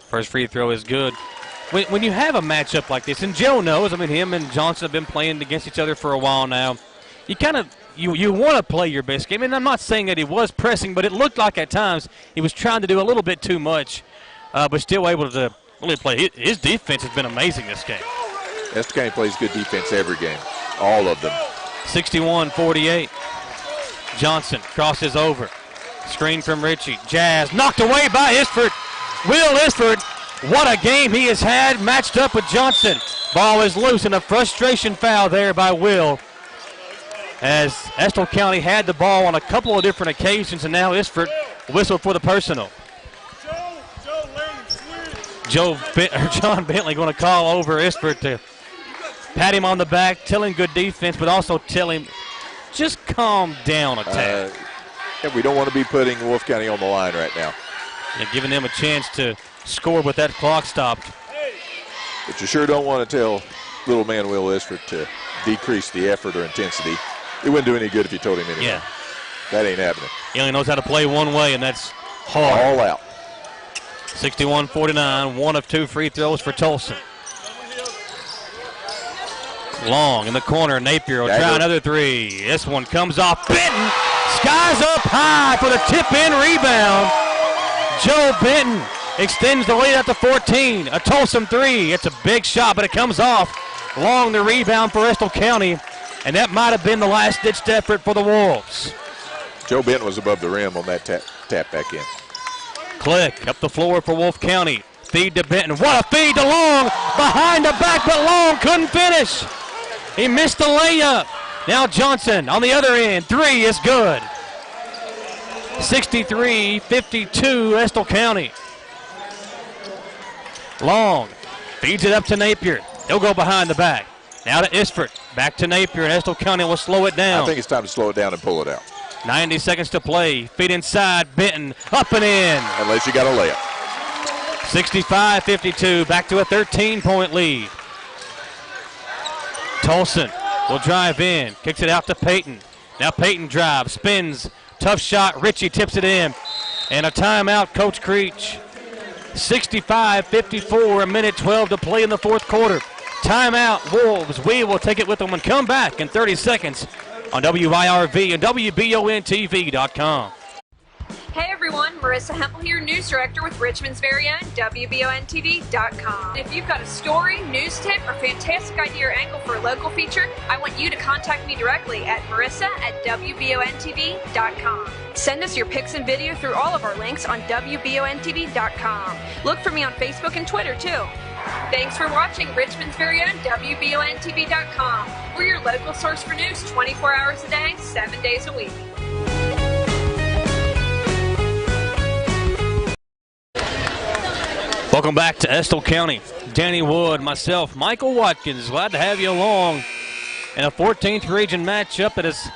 First free throw is good. When you have a matchup like this, and Joe knows, I mean, him and Johnson have been playing against each other for a while now. You kind of, you want to play your best game. And I'm not saying that he was pressing, but it looked like at times he was trying to do a little bit too much, but still able to really play. His defense has been amazing this game. Estill County plays good defense every game, all of them. 61-48. Johnson crosses over. Screen from Ritchie. Jazz knocked away by Isford. Will Isford, what a game he has had, matched up with Johnson. Ball is loose and a frustration foul there by Will. as Estill County had the ball on a couple of different occasions, and now Isford whistled for the personal. John Bentley going to call over Isford to pat him on the back, tell him good defense, but also tell him just calm down a tad. We don't want to be putting Wolfe County on the line right now. And giving them a chance to score with that clock stopped. But you sure don't want to tell little man Will Isford to decrease the effort or intensity. It wouldn't do any good if you told him anything. Yeah. That ain't happening. He only knows how to play one way, and that's hard. All out. 61-49, 1 of 2 free throws for Tolson. Long in the corner, Napier will try another three. This one comes off Benton. Skies up high for the tip-in rebound. Joe Benton extends the lead out to 14. A Tolson three. It's a big shot, but it comes off. Long the rebound for Estill County, and that might have been the last-ditched effort for the Wolves. Joe Benton was above the rim on that tap back in. Click up the floor for Wolfe County. Feed to Benton. What a feed to Long. Behind the back, but Long couldn't finish. He missed the layup. Now Johnson on the other end. Three is good. 63-52 Estill County. Long feeds it up to Napier. He'll go behind the back. Now to Isford. Back to Napier, and Estill County will slow it down. I think it's time to slow it down and pull it out. 90 seconds to play. Feed inside. Benton up and in. Unless you got a layup. 65-52. Back to a 13-point lead. Tolson will drive in. Kicks it out to Peyton. Now Peyton drives. Spins. Tough shot. Ritchie tips it in. And a timeout, Coach Creech. 65-54. A minute 12 to play in the fourth quarter. Timeout, Wolves. We will take it with them and come back in 30 seconds on WIRV and WBONTV.com. Hey everyone, Marissa Hempel here, News Director with Richmond's very own WBONTV.com. If you've got a story, news tip, or fantastic idea or angle for a local feature, I want you to contact me directly at marissa@WBONTV.com. Send us your pics and video through all of our links on WBONTV.com. Look for me on Facebook and Twitter too. Thanks for watching Richmond's very own WBONTV.com. We're your local source for news 24 hours a day, 7 days a week. Welcome back to Estill County. Danny Wood, myself, Michael Watkins. Glad to have you along in a 14th region matchup that has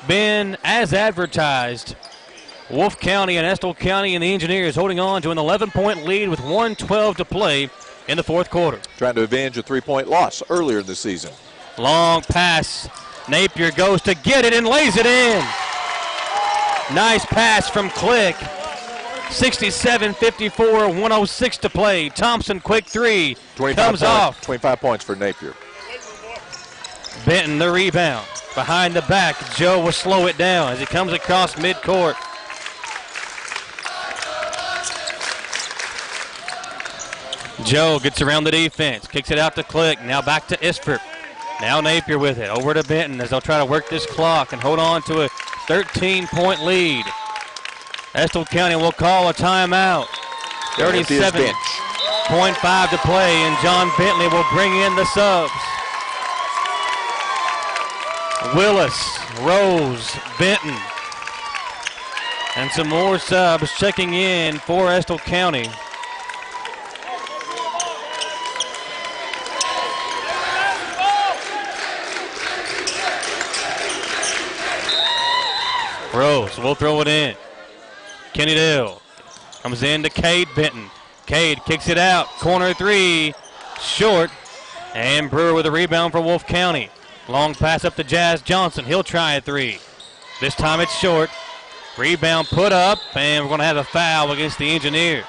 been as advertised. Wolfe County and Estill County and the Engineers holding on to an 11-point lead with 1:12 to play in the fourth quarter. Trying to avenge a 3-point loss earlier in the season. Long pass. Napier goes to get it and lays it in. Nice pass from Click. 67-54, 106 to play. Thompson, quick three. Comes off. 25 points for Napier. Benton, the rebound. Behind the back, Joe will slow it down as he comes across midcourt. Joe gets around the defense, kicks it out to Click. Now back to Isford. Now Napier with it. Over to Benton as they'll try to work this clock and hold on to a 13-point lead. Estill County will call a timeout. 37.5 to play, and John Bentley will bring in the subs. Willis, Rose, Benton, and some more subs checking in for Estill County. Rose will throw it in. Kennedale comes in to Cade Benton. Cade kicks it out. Corner three. Short. And Brewer with a rebound for Wolfe County. Long pass up to Jazz Johnson. He'll try a three. This time it's short. Rebound put up. And we're going to have a foul against the Engineers.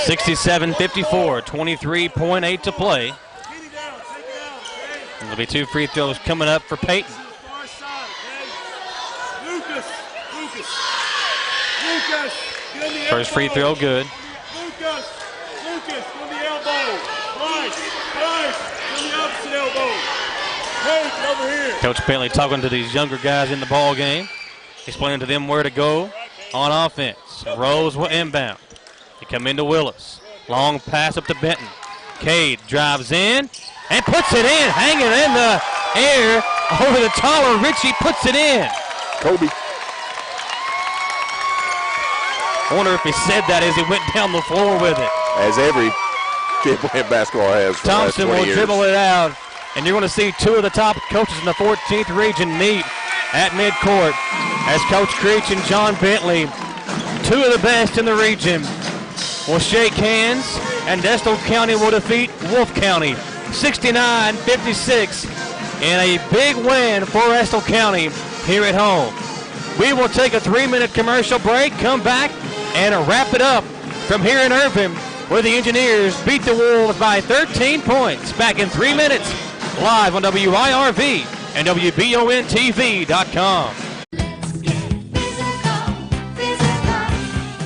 (67-54), 23.8 to play. There'll be two free throws coming up for Peyton. First free throw good. Lucas, from the elbow. Nice, from the opposite elbow. Peyton over here. Coach Bentley talking to these younger guys in the ball game, explaining to them where to go on offense. Rose will inbound. They come into Willis. Long pass up to Benton. Cade drives in and puts it in, hanging in the air over the taller Richie, puts it in. Kobe. I wonder if he said that as he went down the floor with it. As every kid playing basketball has for Thompson the last 20 will years. dribble it out, and you're going to see two of the top coaches in the 14th region meet at midcourt as Coach Creech and John Bentley, two of the best in the region, will shake hands, and Estill County will defeat Wolfe County 69-56 in a big win for Estill County here at home. We will take a 3-minute commercial break, come back, and wrap it up from here in Irvin, where the Engineers beat the Wolves by 13 points. Back in 3 minutes, live on WIRV and WBONTV.com.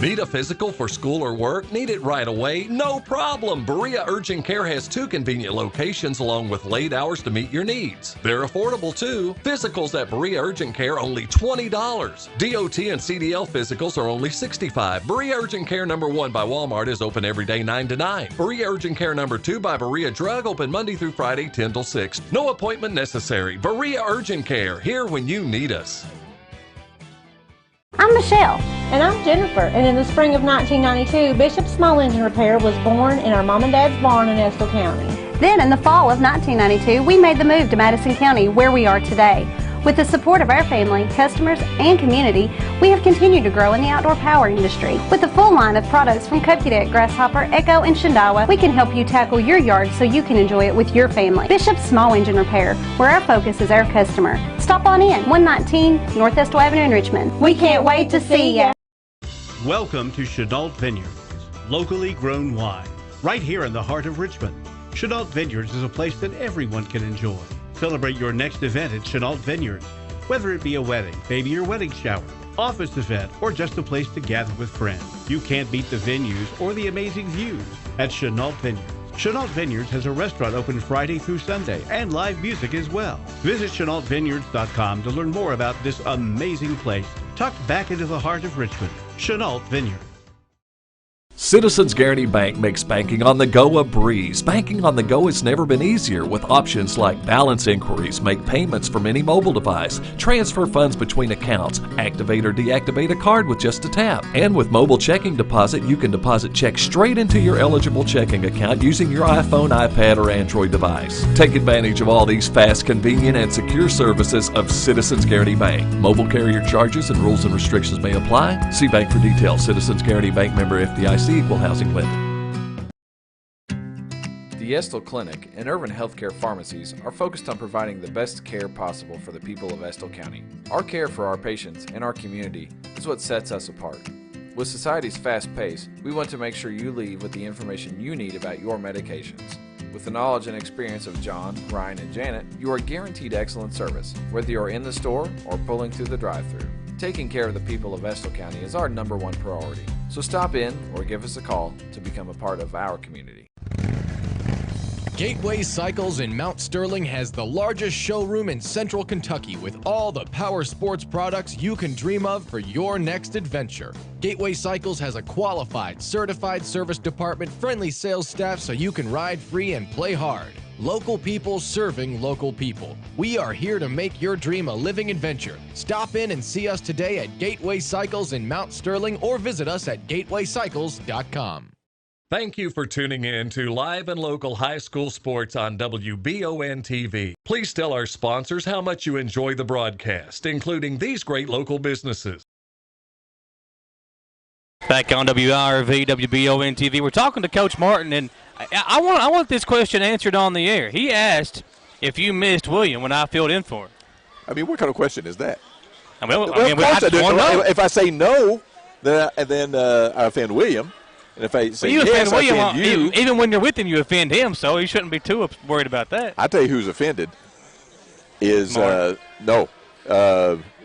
Need a physical for school or work? Need it right away? No problem. Berea Urgent Care has 2 convenient locations along with late hours to meet your needs. They're affordable too. Physicals at Berea Urgent Care only $20. DOT and CDL physicals are only $65. Berea Urgent Care number 1 by Walmart is open every day 9 to 9. Berea Urgent Care number 2 by Berea Drug open Monday through Friday 10 till 6. No appointment necessary. Berea Urgent Care, here when you need us. I'm Michelle. And I'm Jennifer. And in the spring of 1992, Bishop Small Engine Repair was born in our mom and dad's barn in Estill County. Then in the fall of 1992, we made the move to Madison County, where we are today. With the support of our family, customers, and community, we have continued to grow in the outdoor power industry. With a full line of products from Cupcake Deck, Grasshopper, Echo, and Shindawa, we can help you tackle your yard so you can enjoy it with your family. Bishop Small Engine Repair, where our focus is our customer. Stop on in, 119 North Estill Avenue in Richmond. We can't wait to see ya. Welcome to Chenault Vineyards, locally grown wine, right here in the heart of Richmond. Chenault Vineyards is a place that everyone can enjoy. Celebrate your next event at Chenault Vineyards, whether it be a wedding, maybe your wedding shower, office event, or just a place to gather with friends. You can't beat the venues or the amazing views at Chenault Vineyards. Chenault Vineyards has a restaurant open Friday through Sunday and live music as well. Visit ChenaultVineyards.com to learn more about this amazing place tucked back into the heart of Richmond. Chenault Vineyards. Citizens Guaranty Bank makes banking on the go a breeze. Banking on the go has never been easier with options like balance inquiries, make payments from any mobile device, transfer funds between accounts, activate or deactivate a card with just a tap. And with mobile checking deposit, you can deposit checks straight into your eligible checking account using your iPhone, iPad, or Android device. Take advantage of all these fast, convenient, and secure services of Citizens Guaranty Bank. Mobile carrier charges and rules and restrictions may apply. See bank for details. Citizens Guaranty Bank, member FDIC. Equal housing lender. The Estill Clinic and Irvin Healthcare Pharmacies are focused on providing the best care possible for the people of Estill County. Our care for our patients and our community is what sets us apart. With society's fast pace, we want to make sure you leave with the information you need about your medications. With the knowledge and experience of John, Ryan, and Janet, you are guaranteed excellent service, whether you're in the store or pulling through the drive-thru. Taking care of the people of Estill County is our #1 priority. So stop in or give us a call to become a part of our community. Gateway Cycles in Mount Sterling has the largest showroom in Central Kentucky with all the power sports products you can dream of for your next adventure. Gateway Cycles has a qualified, certified service department, friendly sales staff so you can ride free and play hard. Local people serving local people. We are here to make your dream a living adventure. Stop in and see us today at Gateway Cycles in Mount Sterling or visit us at gatewaycycles.com. Thank you for tuning in to live and local high school sports on WBON TV. Please tell our sponsors how much you enjoy the broadcast, including these great local businesses. Back on WIRV, WBON TV, we're talking to Coach Martin, and I want this question answered on the air. He asked if you missed William when I filled in for him. I mean, what kind of question is that? I mean, I just want to know. If I say no, then I offend William. And if I say yes, I offend you. Even when you're with him, you offend him, so you shouldn't be too worried about that. I tell you who's offended is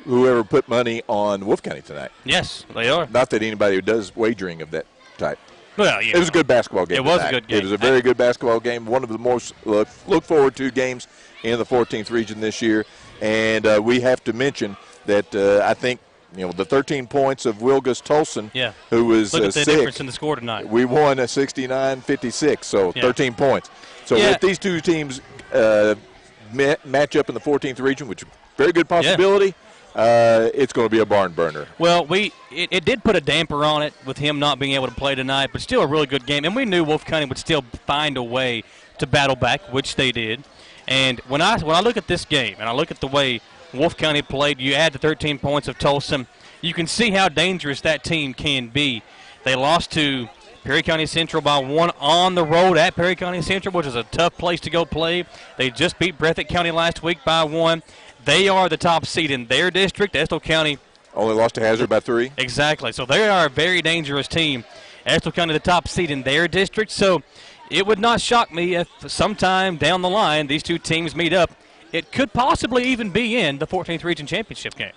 whoever put money on Wolfe County tonight. Yes, they are. Not that anybody who does wagering of that type. Well, it was a good basketball game. It was a good game. It was a very good basketball game. One of the most look forward to games in the 14th region this year. And we have to mention that I think the 13 points of Wilgus Tolson, Yeah. who was Look at the sick. difference in the score tonight. We won a 69-56, so 13 points. So if these two teams match up in the 14th region, which is a very good possibility, it's going to be a barn burner. Well, it did put a damper on it with him not being able to play tonight, but still a really good game. And we knew Wolfe County would still find a way to battle back, which they did. And when I look at this game and I look at the way Wolfe County played, you add the 13 points of Tolson, you can see how dangerous that team can be. They lost to Perry County Central by 1 on the road at Perry County Central, which is a tough place to go play. They just beat Breathitt County last week by 1. They are the top seed in their district. Estill County only lost to Hazard by 3. Exactly. So they are a very dangerous team. Estill County the top seed in their district. So it would not shock me if sometime down the line these two teams meet up. It could possibly even be in the 14th Region Championship game.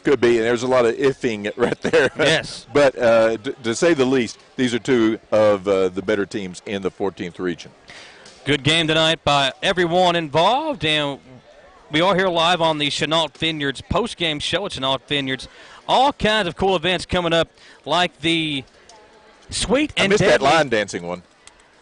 Could be, and there's a lot of ifing right there. Yes. But to say the least, these are two of the better teams in the 14th region. Good game tonight by everyone involved, and we are here live on the Chenault Vineyards post-game show at Chenault Vineyards. All kinds of cool events coming up, like the Sweet and I missed Deadly. that line dancing one.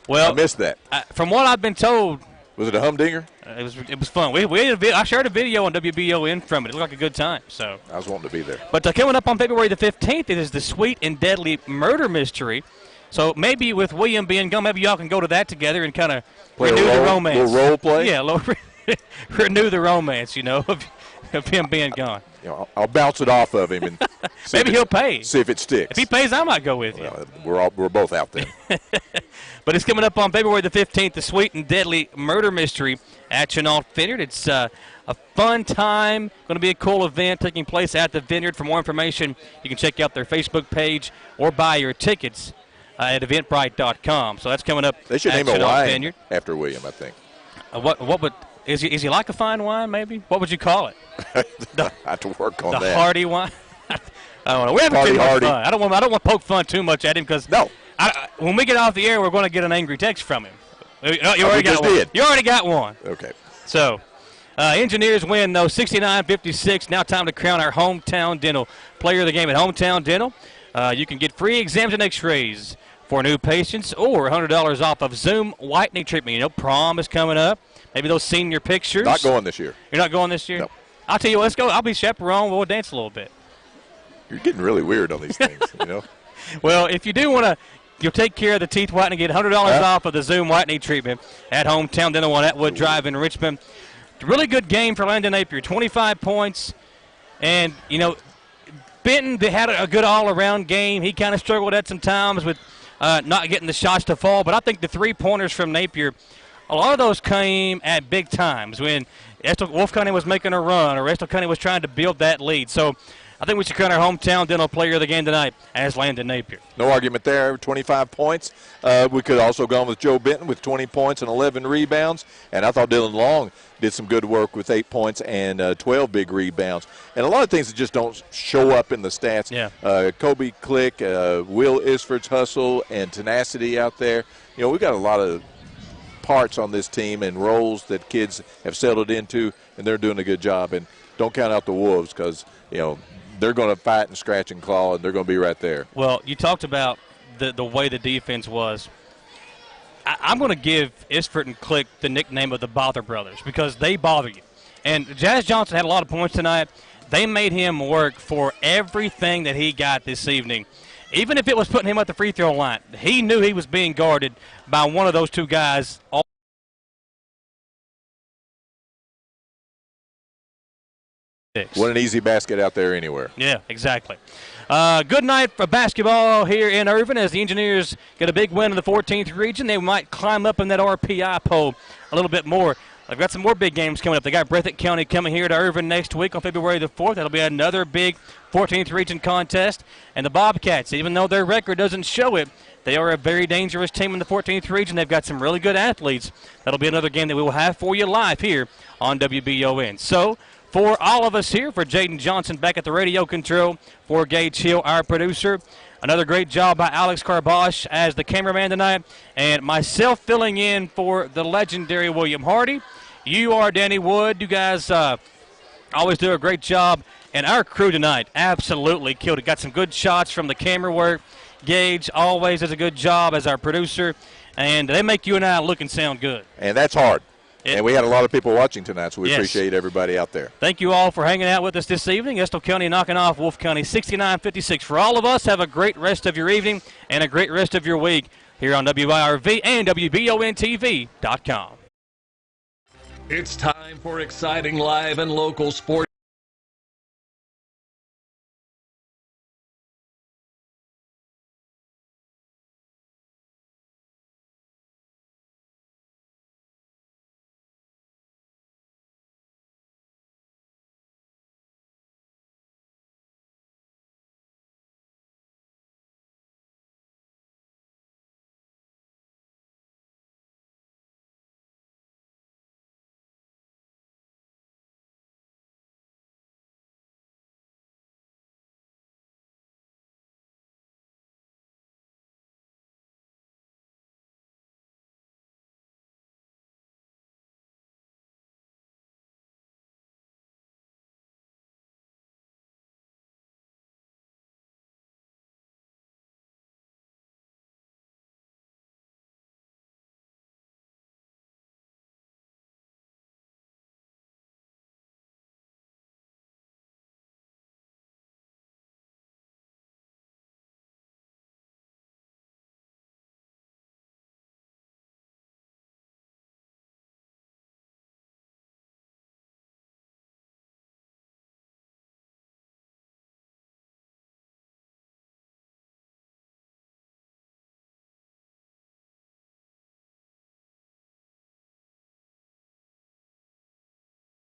Well, I missed that. From what I've been told, was it a humdinger? It was fun. I shared a video on WBON from it. It looked like a good time. So I was wanting to be there. But coming up on February the 15th, it is the Sweet and Deadly Murder Mystery. So maybe with William being gone, maybe y'all can go to that together and kind of renew the romance. Little role play? Yeah, renew the romance, of him being gone. I'll bounce it off of him and maybe he'll pay. See if it sticks. If he pays, I might go with you. We're both out there. But it's coming up on February the 15th, the Sweet and Deadly Murder Mystery at Chenault Vineyard. It's a fun time. Going to be a cool event taking place at the Vineyard. For more information, you can check out their Facebook page or buy your tickets at eventbrite.com. So that's coming up. They should at name Chenault a wine Vineyard. after William, I think. What would is he like a fine wine? Maybe. What would you call it? I have to work on the that. Hardy wine. I don't know. We're having too much fun. I don't want to poke fun too much at him because when we get off the air, we're going to get an angry text from him. You already got one. You already got one. Okay. So, Engineers win, though, 69-56. Now time to crown our Hometown Dental Player of the Game at Hometown Dental. You can get free exams and x-rays for new patients or $100 off of Zoom whitening treatment. Prom is coming up. Maybe those senior pictures. Not going this year. You're not going this year? No. I'll tell you what, let's go. I'll be chaperone. We'll dance a little bit. You're getting really weird on these things, Well, if you do want to, you'll take care of the teeth whitening, get $100 off of the Zoom whitening treatment at Hometown Dental on Atwood Drive in Richmond. Really good game for Landon Napier, 25 points. And, Benton, they had a good all-around game. He kind of struggled at some times with not getting the shots to fall. But I think the three-pointers from Napier, a lot of those came at big times when Wolfe County was making a run or Estill County was trying to build that lead. So I think we should crown our Hometown Dental Player of the Game tonight as Landon Napier. No argument there, 25 points. We could also go on with Joe Benton with 20 points and 11 rebounds. And I thought Dylan Long did some good work with 8 points and 12 big rebounds. And a lot of things that just don't show up in the stats. Yeah. Kobe Click, Will Isford's hustle and tenacity out there. We've got a lot of parts on this team and roles that kids have settled into, and they're doing a good job. And don't count out the Wolves because, they're going to fight and scratch and claw, and they're going to be right there. Well, you talked about the way the defense was. I'm going to give Isford and Click the nickname of the Bother Brothers because they bother you. And Jazz Johnson had a lot of points tonight. They made him work for everything that he got this evening. Even if it was putting him at the free throw line, he knew he was being guarded by one of those two guys. What an easy basket out there anywhere. Yeah, exactly. Good night for basketball here in Irvin as the Engineers get a big win in the 14th region. They might climb up in that RPI poll a little bit more. They've got some more big games coming up. They got Breathitt County coming here to Irvin next week on February the 4th. That'll be another big 14th region contest. And the Bobcats, even though their record doesn't show it, they are a very dangerous team in the 14th region. They've got some really good athletes. That'll be another game that we will have for you live here on WBON. So, for all of us here, for Jaden Johnson back at the radio control, for Gage Hill, our producer, another great job by Alex Carbosh as the cameraman tonight, and myself filling in for the legendary William Hardy. You are Danny Wood. You guys always do a great job. And our crew tonight absolutely killed it. Got some good shots from the camera work. Gage always does a good job as our producer. And they make you and I look and sound good. And that's hard. And we had a lot of people watching tonight, so we appreciate everybody out there. Thank you all for hanging out with us this evening. Estill County knocking off Wolfe County 69-56. For all of us, have a great rest of your evening and a great rest of your week here on WIRV and WBONTV.com. It's time for exciting live and local sports.